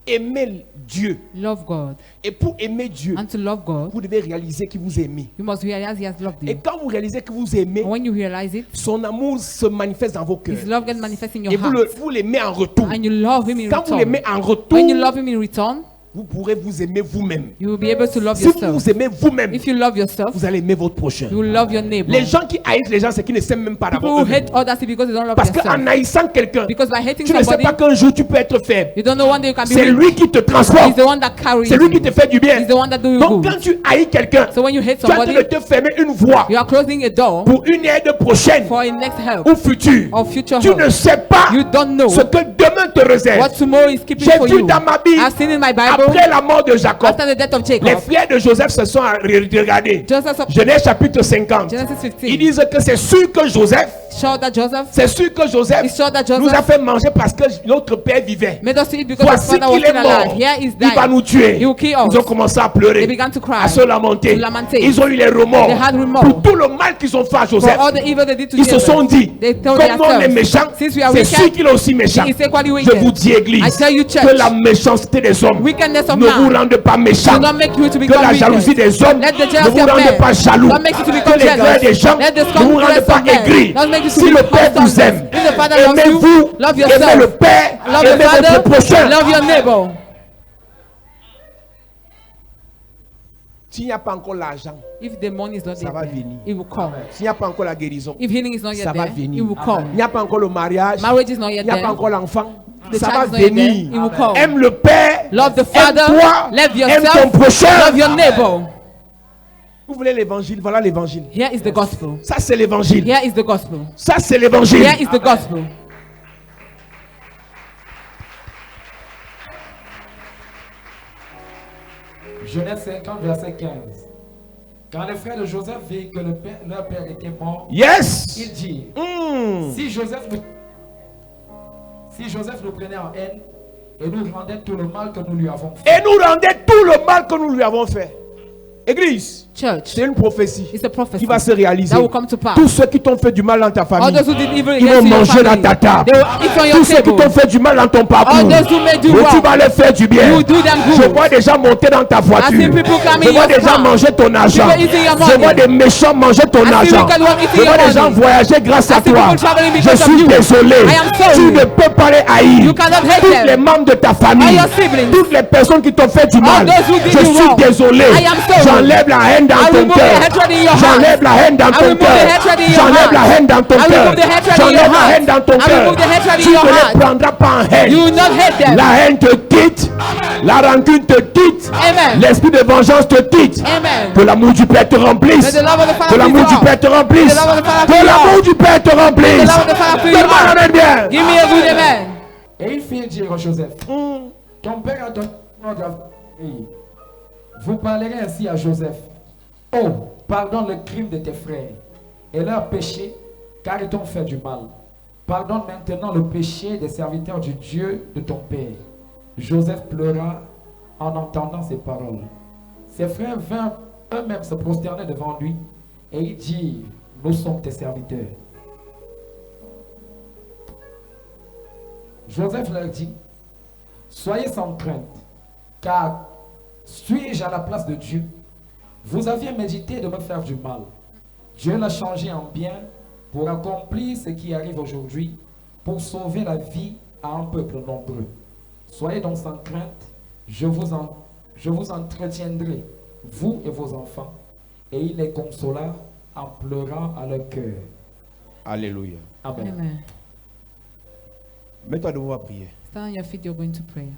Aimez Dieu. Love God. Et pour aimer Dieu, And to love God, vous devez réaliser qu'il vous aime. you must realize He has loved Et you. quand vous réalisez que vous aimez, And when you realize it, son amour se manifeste dans vos cœurs. His love gets manifest in Et your heart. vous l'aimez en retour. And you love Him in Quand vous return. l'aimez en retour, When you love Him in return, vous pourrez vous aimer vous-même. you will be able to love Si vous yourself. vous aimez vous-même, If you love yourself, vous allez aimer votre prochain. you will love your neighbor. Les gens qui haïssent les gens, c'est qu'ils ne s'aiment même pas People d'abord who eux-mêmes. hate others because they don't love Parce themselves. qu'en haïssant quelqu'un, Because by hating tu ne sais somebody, pas qu'un jour tu peux être faible. you don't know one day you can be C'est weak. lui qui te He's transforme. the one that carries C'est lui qui you. te fait du bien. He's the one that do you Donc good. quand tu haïs quelqu'un, So when you hate tu es en train somebody, de te fermer une voie you are closing a door pour une aide prochaine for a next help ou future. or future Tu help. ne sais pas You don't know ce que demain te réserve. what tomorrow is keeping J'ai for vu you. dans ma Bible, I've seen in my Bible, après la mort de Jacob, after the death of les Jacob, frères de Joseph se sont regardés. Joseph, Genèse chapitre 50. Genesis Ils 15, disent que c'est sûr que Joseph, showed that Joseph, c'est sûr que Joseph he showed that nous a Joseph fait manger parce que notre père vivait. made us to eat because his Voici father was qu'il est still alive. mort. Here is Il va dying. nous tuer. He will kill us. Ils ont commencé à pleurer, They began to cry, à se lamenter. to lamentate. Ils ont eu les remords They had remorse. pour tout le mal qu'ils ont fait à For Joseph. all the evil they did to Ils se Joseph, sont dit, they told comme nous on est themselves, méchants, since we are c'est sûr wicked, qu'il est aussi méchant. he is equally Je wicked. vous dis, I Église, tell you, church, que la méchanceté des hommes wickedness of ne vous man rende pas méchants. do not make you to Que become la wicked. jalousie des hommes Let the ne jealousy vous of rende men pas jaloux. don't make you to Que become les grès jealous. des gens Let the ne vous rendent scornfulness pas of men aigris. don't make you to Si le become Père vous scornful. aime, If the Father loves you, aimez-vous, love aimez yourself. le Père, Love the aimez Father, votre prochain. love your neighbor. S'il n'y a pas encore l'argent, If the money is not ça va there, venir. it will come. S'il n'y a pas encore la guérison, If healing is not yet ça va there, venir. it will come. Il n'y a pas encore le mariage, Marriage is not il yet n'y a there. pas encore l'enfant, The ça child va is not yet there. venir. It will come. Aime le Père, Love the aime Father. toi, Love aime ton yourself. prochain. Love your neighbor. Vous voulez l'évangile? Voilà l'évangile. Here is the gospel. Ça c'est l'évangile. Here is the gospel. Ça c'est l'évangile. Here is the gospel. Genèse 50, verset 15. Quand les frères de Joseph virent que leur père était mort, Yes. ils dirent, Mm. si Joseph nous prenait en haine et nous rendait tout le mal que nous lui avons fait. Et nous rendait tout le mal que nous lui avons fait. Église, Church. c'est une prophétie It's a prophecy qui va se réaliser. that will come to pass. Tous ceux qui t'ont fait du mal dans ta All famille, those who did evil ils vont against your manger dans family, ta table. they will eat on your Tous ceux qui table. t'ont fait du mal dans ton parcours, All those who made you mais tu wrong, vas leur faire du bien. you will do them good. Je vois déjà monter dans ta voiture. I see people coming Je vois in your déjà car. manger ton argent. People eating your Je money. vois des méchants manger ton I see argent. wicked one eating Je vois your des gens money. voyager grâce à I see toi. people traveling Je because of suis you. désolé. I am sorry. Tu ne peux pas les haïr. You cannot hate Tous them. les membres de ta famille, All your siblings. toutes les personnes qui t'ont fait du mal, those who did je you suis wrong. désolé. I am sorry. J'enlève la haine dans I ton remove the cœur. hatred in your J'enlève heart. la haine dans I ton remove the cœur. hatred in your J'enlève la heart. haine dans ton I cœur. remove the hatred in J'enlève your la heart. haine dans ton I cœur. remove the hatred in Tu your ne les heart. prendras pas en haine. You will not hate them. La haine te quitte. La rancune te quitte. Amen. L'esprit de vengeance te quitte. Amen. Que l'amour du Père te remplisse. May the love of the Father Que l'amour fill du you Père up. te remplisse. May the love of the Father Que fill you l'amour up. du Père te May remplisse. the love of the Father fill you Donne-moi up. un amen bien. Give me a good amen. Et il fit dire à Joseph, ton père a donné ordre à vous. Vous parlerez ainsi à Joseph. Oh, pardonne le crime de tes frères et leur péché, car ils t'ont fait du mal. Pardonne maintenant le péché des serviteurs du Dieu de ton père. Joseph pleura en entendant ces paroles. Ses frères vinrent eux-mêmes se prosterner devant lui et ils dirent, nous sommes tes serviteurs. Joseph leur dit, soyez sans crainte, car suis-je à la place de Dieu? Vous aviez médité de me faire du mal. Dieu l'a changé en bien pour accomplir ce qui arrive aujourd'hui, pour sauver la vie à un peuple nombreux. Soyez donc sans crainte, je vous entretiendrai, vous et vos enfants. Et il les consola en pleurant à leur cœur. Alléluia. Amen. Amen. Mets-toi debout à prier. Stand on your feet, you're going to pray.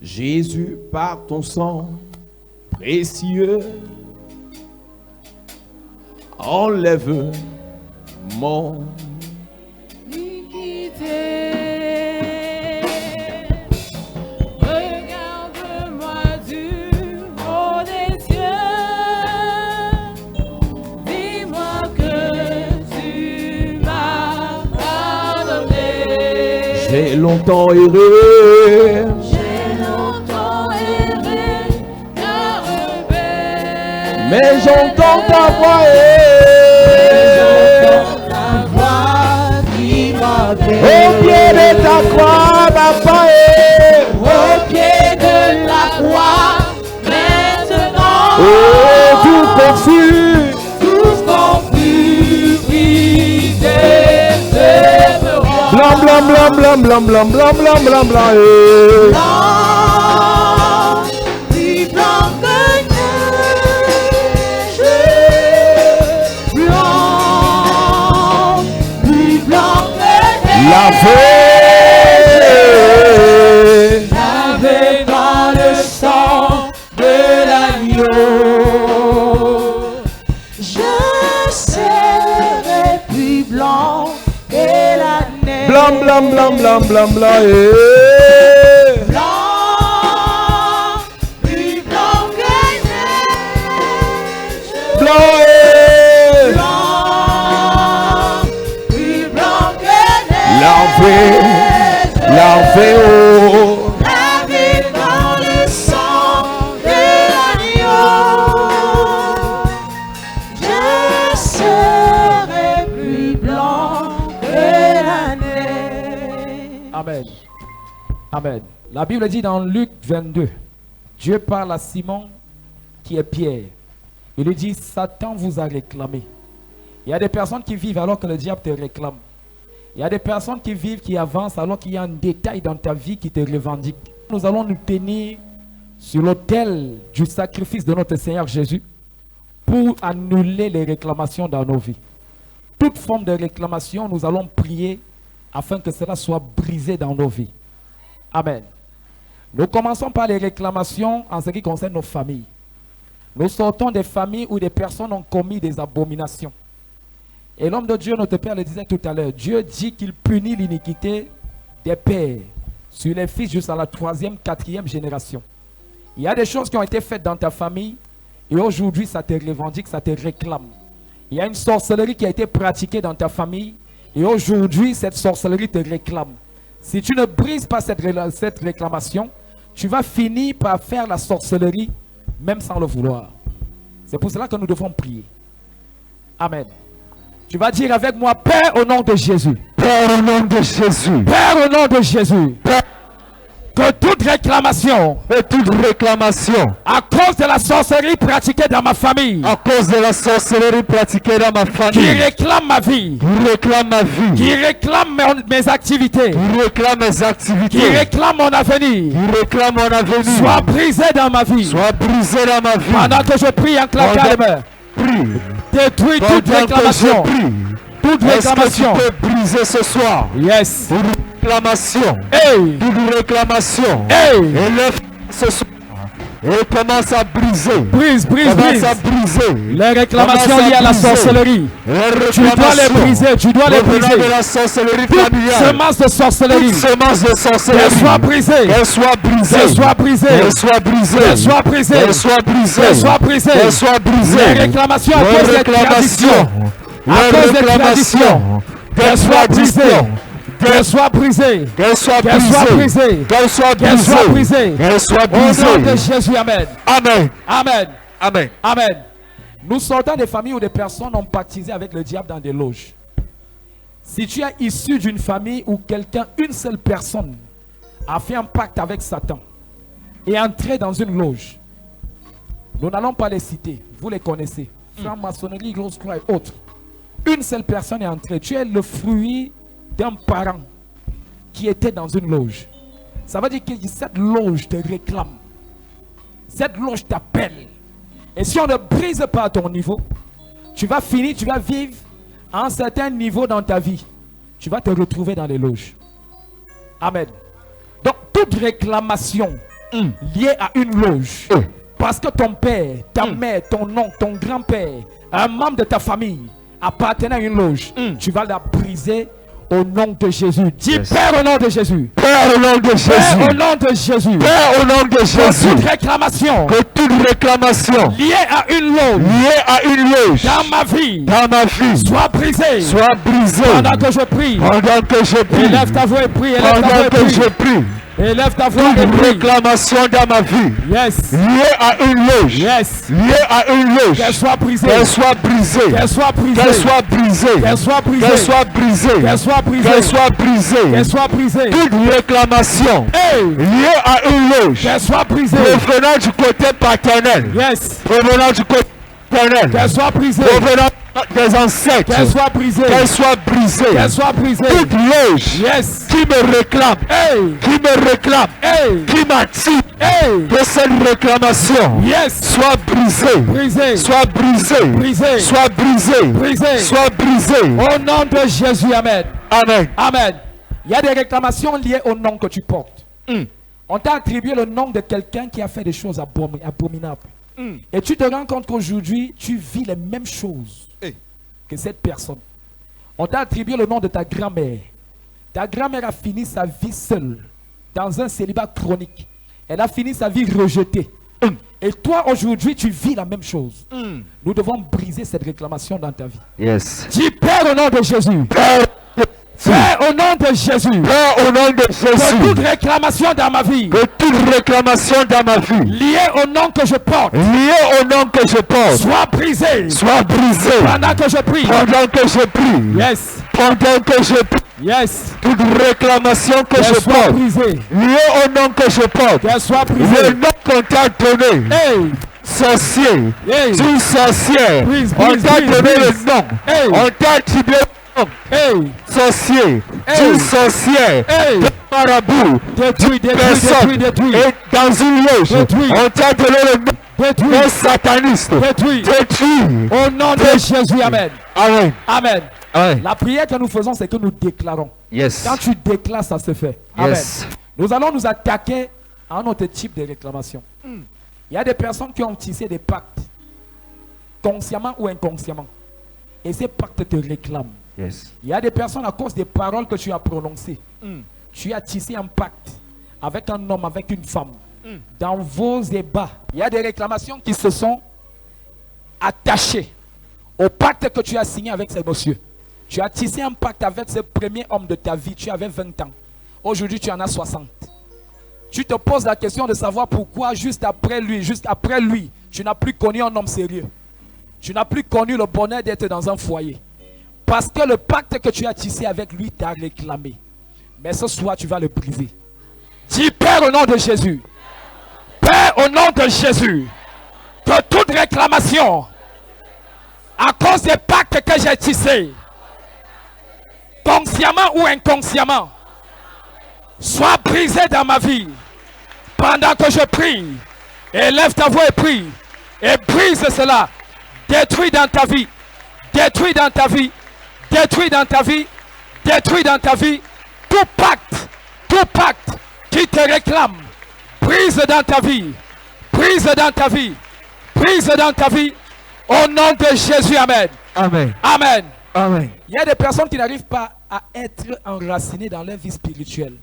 Jésus, par ton sang précieux, enlève mon iniquité. Regarde-moi du haut des cieux. Dis-moi que tu m'as pardonné. J'ai longtemps erré, J'ai longtemps erré, car belle. mais j'entends ta voix. Ta voix qui Au m'appelle. pied de ta croix, papa. Au pied de la croix, maintenant. Oh, tout confus. Tous confus, brisés, demeurant. Blanc, blanc, blanc, blanc, blanc, blanc, blanc, blanc, blanc, blanc. Blanc, plus blanc que neige. Blanc, plus blanc que neige. Lavé. Lavé dans le sang de l'agneau. Je serai plus blanc que la neige. Blanc, blanc, blanc, blanc, blanc, blanc. Blanc, plus blanc que neige. Blanc. Blanc, plus blanc que neige. Lavé. Lavé. Oh. Lavé dans le sang de l'agneau. Je serai plus blanc que la neige. Amen. Amen. La Bible dit dans Luc 22, Dieu parle à Simon qui est Pierre. Il lui dit, Satan vous a réclamé. Il y a des personnes qui vivent alors que le diable te réclame. Il y a des personnes qui vivent, qui avancent, alors qu'il y a un détail dans ta vie qui te revendique. Nous allons nous tenir sur l'autel du sacrifice de notre Seigneur Jésus pour annuler les réclamations dans nos vies. Toute forme de réclamation, nous allons prier afin que cela soit brisé dans nos vies. Amen. Nous commençons par les réclamations en ce qui concerne nos familles. Nous sortons des familles où des personnes ont commis des abominations. Et l'homme de Dieu, notre Père, le disait tout à l'heure, Dieu dit qu'il punit l'iniquité des pères sur les fils jusqu'à la 3e, 4e génération. Il y a des choses qui ont été faites dans ta famille et aujourd'hui ça te revendique, ça te réclame. Il y a une sorcellerie qui a été pratiquée dans ta famille et aujourd'hui cette sorcellerie te réclame. Si tu ne brises pas cette réclamation, tu vas finir par faire la sorcellerie même sans le vouloir. C'est pour cela que nous devons prier. Amen. Tu vas dire avec moi, Père au nom de Jésus. Père au nom de Jésus. Père au nom de Jésus. Père, que toute réclamation, à cause de la sorcellerie pratiquée dans ma famille, à cause de la sorcellerie pratiquée dans ma famille, qui réclame ma vie, qui réclame mes activités, qui réclame mon avenir, soit brisé dans ma vie, pendant que je prie en claquant les mains. Détruis toute réclamation. Toute réclamation. Est-ce que tu peux briser ce soir? Yes. Toute réclamation. Hey. Toute réclamation. Hey. Et lève ce soir. Et commence à briser. Brise. Commence à briser. Les réclamations liées à la sorcellerie. Tu dois les briser. Tu dois les briser. De la sorcellerie toute semence de sorcellerie. Qu'elle soit brisée. Qu'elle soit brisée. Qu'elle soit brisée. Qu'elle soit brisée. Qu'elle soit brisée. Qu'elle soit brisée. Qu'elle soit brisée. Qu'elle soit brisée. Les réclamations à cause des traditions. À cause des traditions. Qu'elle soit brisée. Qu'elle soit brisée. Qu'elle soit brisée. Qu'elle soit brisée. Qu'elle soit brisée. Qu'elle soit brisée. Au nom de Jésus, amen. Amen. Amen. Amen. Amen. Nous sortons des familles où des personnes ont pactisé avec le diable dans des loges. Si tu es issu d'une famille où quelqu'un, une seule personne, a fait un pacte avec Satan et est entré dans une loge, nous n'allons pas les citer, vous les connaissez. Franc-maçonnerie, grosse croix et autres. Une seule personne est entrée. Tu es le fruit d'un parent qui était dans une loge. Ça veut dire que cette loge te réclame. Cette loge t'appelle. Et si on ne brise pas ton niveau, tu vas finir, tu vas vivre à un certain niveau dans ta vie. Tu vas te retrouver dans les loges. Amen. Donc toute réclamation liée à une loge, parce que ton père, ta mère, ton oncle, ton grand-père, un membre de ta famille appartenait à une loge, tu vas la briser au nom de Jésus. Dis Père au nom de Jésus. Père au nom de Jésus. Père au nom de Jésus. Père au nom de Jésus. Que toute réclamation liée à une loge dans ma vie soit brisée. Pendant que je prie. Élève ta voix et prie. Élève ta voix et prie. Réclamation dans ma vie. Yes. Liée à une loge. Yes. Liée à une loge. Qu'elle soit brisée. Qu'elle soit brisée. Qu'elle soit brisée. Qu'elle soit brisée. Qu'elle soit brisée. Qu'elle soit brisée. Qu'elle soit brisée. Qu'elle soit brisée. Qu'elle soit brisée. Toute réclamation liée à une loge. Qu'elle soit brisée. Provenant du côté paternel. Yes. Provenant du côté paternel. Qu'elle soit brisée. Provenant des ancêtres. Qu'elle soit brisée. Qu'elle soit brisée. Qu'elle soit brisée. Toute loge yes. qui me réclame. Qui m'attire. Que cette réclamation soit brisée. Soit brisée. Soit brisée. Soit brisée. Au nom de Jésus, amen. Amen. Amen. Il y a des réclamations liées au nom que tu portes. On t'a attribué le nom de quelqu'un qui a fait des choses abominables. Et tu te rends compte qu'aujourd'hui, tu vis les mêmes choses que cette personne. On t'a attribué le nom de ta grand-mère. Ta grand-mère a fini sa vie seule, dans un célibat chronique. Elle a fini sa vie rejetée. Et toi, aujourd'hui, tu vis la même chose. Nous devons briser cette réclamation dans ta vie. Yes. Dis Père au nom de Jésus. Père au nom de Jésus. Père au nom de Jésus. Que toute réclamation dans ma vie. Que toute réclamation dans ma vie. Liée au nom que je porte. Liée au nom que je porte. Soit brisée. Soit brisée. Pendant que je prie. Pendant que je prie. Yes. Pendant que je prie. Yes. Toute réclamation que je soit porte. Brisée. Liée au nom que je porte. Qu'elle soit brisée. Le nom qu'on t'a donné. Sorcier. Tu es sorcière. On t'a donné le nom. On t'a attribué Hey, sorcier, Hey. du sorcier, hey, de marabout, détruis, détruis, personne, détruis, détruis, et dans une loge, Détruis. on t'a donné le nom détruis, de sataniste. détruis. Détruis. Au nom de Jésus, Amen. Amen. Amen. Amen. La prière que nous faisons, c'est que nous déclarons. Yes. Quand tu déclares, ça se fait. Amen. Yes. Nous allons nous attaquer à un autre type de réclamation. Il y a des personnes qui ont tissé des pactes, consciemment ou inconsciemment. Et ces pactes te réclament. Yes. Il y a des personnes, à cause des paroles que tu as prononcées, tu as tissé un pacte avec un homme, avec une femme. Dans vos ébats, il y a des réclamations qui se sont attachées au pacte que tu as signé avec ces messieurs. Tu as tissé un pacte avec ce premier homme de ta vie. Tu avais 20 ans. Aujourd'hui, tu en as 60. Tu te poses la question de savoir pourquoi juste après lui, tu n'as plus connu un homme sérieux. Tu n'as plus connu le bonheur d'être dans un foyer. Parce que le pacte que tu as tissé avec lui t'a réclamé. Mais ce soir, tu vas le briser. Dis, Père, au nom de Jésus. Père, au nom de Jésus. Que toute réclamation, à cause des pactes que j'ai tissés, consciemment ou inconsciemment, soit brisée dans ma vie. Pendant que je prie, élève ta voix et prie. Et brise cela. Détruis dans ta vie. Détruis dans ta vie. Détruis dans ta vie. Détruis dans ta vie. Tout pacte qui te réclame. Brise dans ta vie. Brise dans ta vie. Brise dans ta vie. Au nom de Jésus, Amen. Amen. Amen. Amen. Il y a des personnes qui n'arrivent pas à être enracinées dans leur vie spirituelle.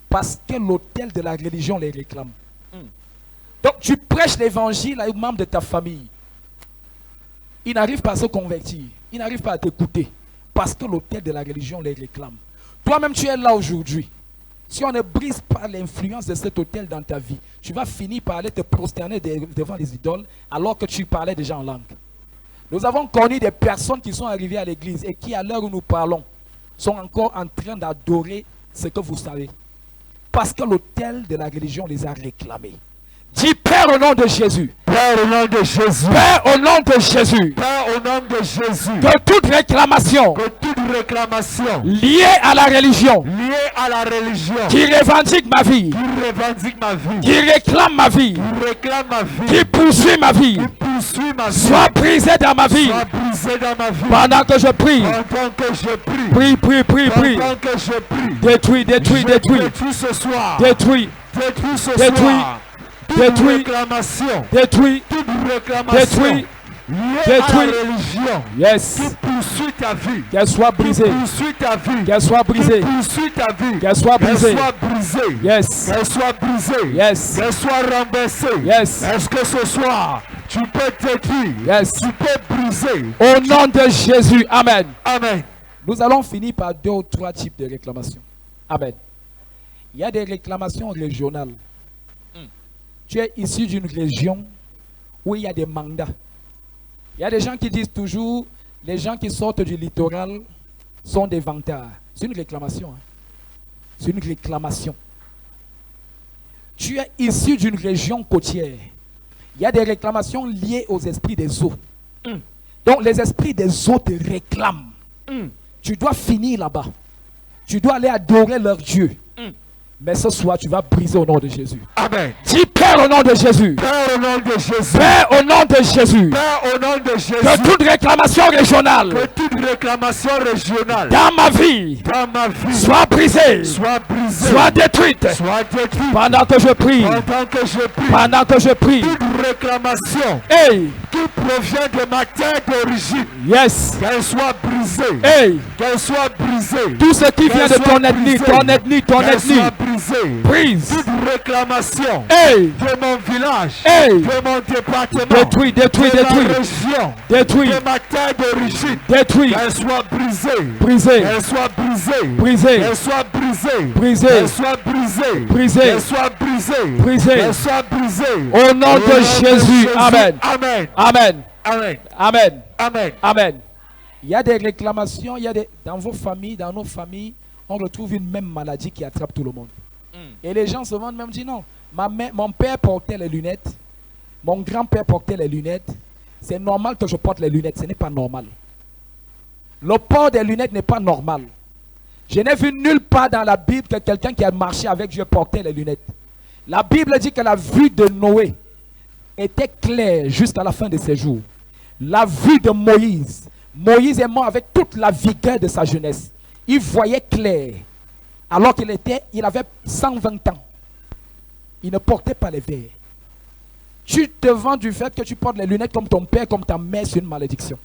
Parce que l'autel de la religion les réclame. Donc tu prêches l'évangile à un membre de ta famille. Il n'arrive pas à se convertir. Il n'arrive pas à t'écouter. Parce que l'autel de la religion les réclame. Toi-même tu es là aujourd'hui. Si on ne brise pas l'influence de cet autel dans ta vie, tu vas finir par aller te prosterner devant les idoles alors que tu parlais déjà en langue. Nous avons connu des personnes qui sont arrivées à l'église et qui, à l'heure où nous parlons, sont encore en train d'adorer ce que vous savez. Parce que l'autel de la religion les a réclamés. Dis, Père, au nom de Jésus. Père, au nom de Jésus. Père, au nom de Jésus. Père, au nom de Jésus. Que toute réclamation Que toute réclamation liée à la religion, liée à la religion qui revendique ma vie, qui revendique ma vie, qui réclame ma vie, qui réclame ma vie, qui poursuit ma vie, qui poursuit ma vie, soit brisée dans ma vie. soit brisée dans ma vie. Pendant que je prie, Pendant que je prie, prie. pendant que je prie, Détruis. détruis ce soir, Détruis. détruis ce Détruis. soir, toute Détruis. réclamation, Détruis. toute réclamation Détruis. liée Détruis. à la religion, Yes. qui poursuit ta vie, Qu'elle soit qui brisée. poursuit ta vie, Qu'elle soit brisée. qui poursuit ta vie, Qu'elle soit brisée. soit brisée, Yes. qu'elle soit brisée, Yes. qu'elle soit renversée. Yes. Est-ce que ce soir, tu peux détruire, Yes. tu peux briser? Au nom de Jésus. Amen. Amen. Nous allons finir par 2 ou 3 types de réclamations. Amen. Il y a des réclamations régionales. Tu es issu d'une région où il y a des mandats. Il y a des gens qui disent toujours, les gens qui sortent du littoral sont des vantards. C'est une réclamation. C'est une réclamation. Tu es issu d'une région côtière. Il y a des réclamations liées aux esprits des eaux. Donc les esprits des eaux te réclament. Tu dois finir là-bas. Tu dois aller adorer leur Dieu. Mais ce soir, tu vas briser au nom de Jésus. Amen. Dis, Père, au nom de Jésus. Père, au nom de Jésus. Père, au nom de Jésus. Père, au nom de Jésus. Que toute réclamation régionale Que toute réclamation régionale dans ma vie dans ma vie soit brisée, soit brisée, soit détruite. soit détruite. Pendant que je prie. Pendant que je prie, Pendant que je prie. toute réclamation Hey, qui provient de ma terre d'origine, yes. qu'elle soit brisée, Hey, qu'elle soit brisée, tout ce qui vient de ton ethnie, ton qu'elle ethnie. soit brisée. Brise. Toute réclamation Hey, de mon village, Hey. de mon département, détruis, détruis, de ma détruis. région, Détruis, de ma terre d'origine, détruis. qu'elle soit brisée, Brisé, qu'elle soit brisée, brisé, qu'elle soit brisée, brisé, qu'elle soit brisée, brisé, qu'elle soit brisée, brisé. qu'elle soit brisée. Au nom de Jésus. Amen. Amen. Amen. Amen. Amen. Amen. Amen. Il y a des réclamations, dans vos familles, dans nos familles, on retrouve une même maladie qui attrape tout le monde. Et les gens souvent même disent non, mon père portait les lunettes, mon grand-père portait les lunettes, c'est normal que je porte les lunettes, ce n'est pas normal. Le port des lunettes n'est pas normal. Je n'ai vu nulle part dans la Bible que quelqu'un qui a marché avec Dieu portait les lunettes. La Bible dit que la vue de Noé était claire jusqu'à la fin de ses jours. La vue de Moïse. Moïse est mort avec toute la vigueur de sa jeunesse. Il voyait clair. Alors il avait 120 ans. Il ne portait pas les verres. Tu te vends du fait que tu portes les lunettes comme ton père, comme ta mère, c'est une malédiction.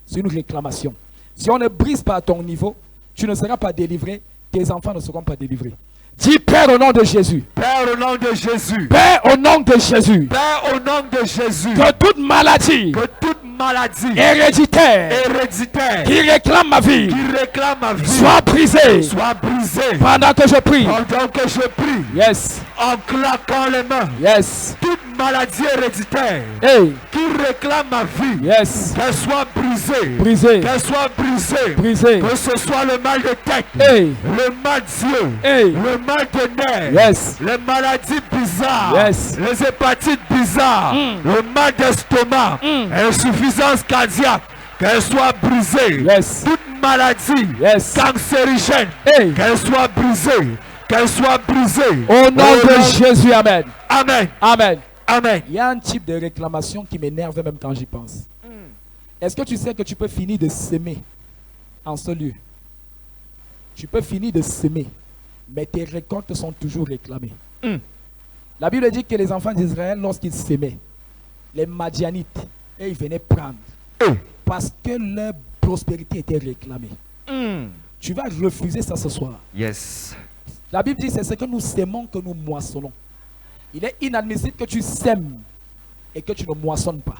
C'est une réclamation. Si on ne brise pas à ton niveau, tu ne seras pas délivré, tes enfants ne seront pas délivrés. Dis Père au nom de Jésus. Père, au nom de Jésus. Père au nom de Jésus. Père, au nom de Jésus. Que toute maladie héréditaire qui réclame ma vie soit brisée pendant que je prie. Pendant que je prie. Yes. En claquant les mains. Yes. Toute maladie héréditaire qui réclame ma vie. Yes. Qu'elle soit brisée. Brisée. Qu'elle soit brisée. Brisée. Que ce soit le mal de tête. Le mal d'yeux. Le mal de nerfs. Yes. Les maladies bizarres. Yes. Les hépatites bizarres. Le mal d'estomac. Insuffisance cardiaque. Qu'elle soit brisée. Yes. Toute maladie cancérigène. Qu'elle soit brisée. Qu'elle soit brisée. Au nom de Jésus, amen. Amen. Amen. Amen. Il y a un type de réclamation qui m'énerve même quand j'y pense. Est-ce que tu sais que tu peux finir de s'aimer en ce lieu? Tu peux finir de s'aimer, mais tes récoltes sont toujours réclamées. La Bible dit que les enfants d'Israël, lorsqu'ils s'aimaient, les Madianites, et ils venaient prendre. Parce que leur prospérité était réclamée. Tu vas refuser ça ce soir. Yes. La Bible dit c'est ce que nous sèmons que nous moissonnons. Il est inadmissible que tu sèmes et que tu ne moissonnes pas.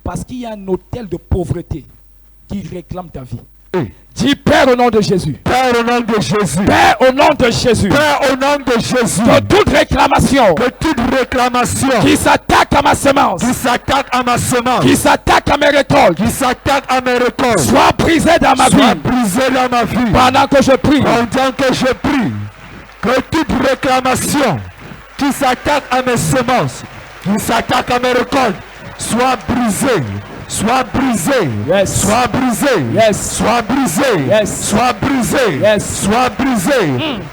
Parce qu'il y a un hôtel de pauvreté qui réclame ta vie. Dis Père au nom de Jésus. Père au nom de Jésus. Père au nom de Jésus. Père au nom de Jésus. Que toute réclamation qui s'attaque à ma semence, qui s'attaque à ma semence, qui s'attaque à mes récoltes, qui s'attaque à mes récoltes, soit brisée dans ma vie. Brisée dans ma vie. Pendant que je prie. Pendant que je prie. Que toute réclamation qui s'attaque à mes semences, qui s'attaque à mes récoltes, soit brisée. Soit brisé, soit brisé, soit brisé, soit brisé, soit brisé.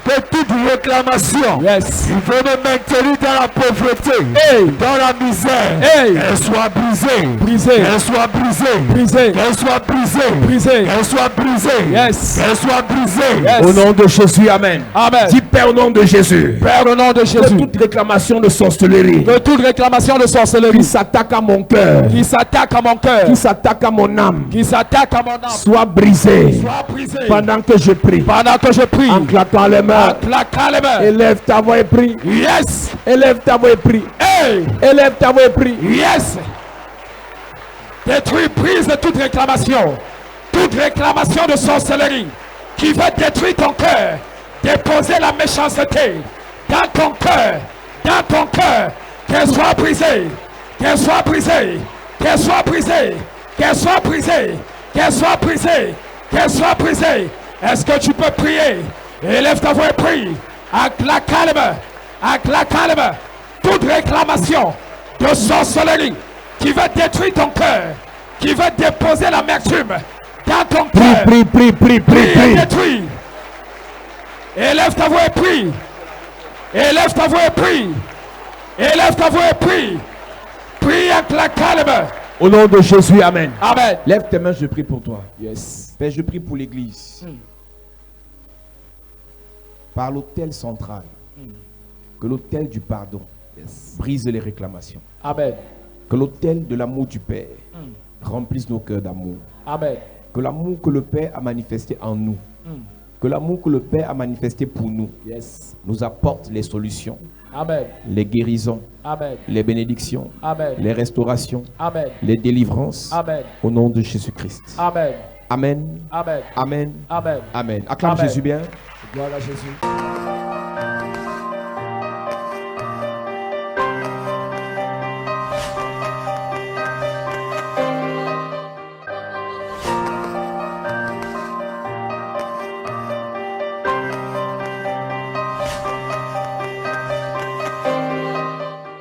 Que toute réclamation qui veut me maintenir dans la pauvreté, dans la misère, elle soit brisée, elle soit brisée, elle soit brisée, elle soit brisée, elle soit brisée. Au nom de Jésus, amen. Amen. Dis Père au nom de Jésus. Père au nom de Jésus. Que toute réclamation de sorcellerie, que toute réclamation de sorcellerie qui s'attaque à mon cœur, qui s'attaque à mon cœur, qui s'attaque à mon âme, qui s'attaque à mon âme, soit brisé, pendant que je prie, pendant que je prie, en claquant les mains, en claquant les mains. Élève ta voix et prie. Yes. Élève ta voix et prie. Élève ta voix et prie. Yes. Détruis, brise toute réclamation de sorcellerie qui veut détruire ton cœur, déposer la méchanceté dans ton cœur, qu'elle soit brisée, qu'elle soit brisée, qu'elle soit brisée, qu'elle soit brisée, qu'elle soit brisée, qu'elle soit brisée. Est-ce que tu peux prier? Élève ta voix et prie. Avec la calme, toute réclamation de sorcellerie qui veut détruire ton cœur, qui veut déposer l'amertume dans ton cœur. Prie. Et détruis. Élève ta voix et prie. Élève ta voix et prie. Élève ta voix et prie. Prie avec la calme. Au nom de Jésus, amen. Amen. Lève tes mains, je prie pour toi. Yes. Père, je prie pour l'église. Par l'autel central, que l'autel du pardon brise les réclamations. Amen. Que l'autel de l'amour du Père remplisse nos cœurs d'amour. Amen. Que l'amour que le Père a manifesté en nous, que l'amour que le Père a manifesté pour nous, nous apporte les solutions, Amen. les guérisons, Amen. les bénédictions, Amen. les restaurations, Amen. les délivrances, Amen. au nom de Jésus-Christ. Amen. Amen. Amen. Amen. Amen. Amen. Acclame Amen. Jésus bien. Gloire à Jésus.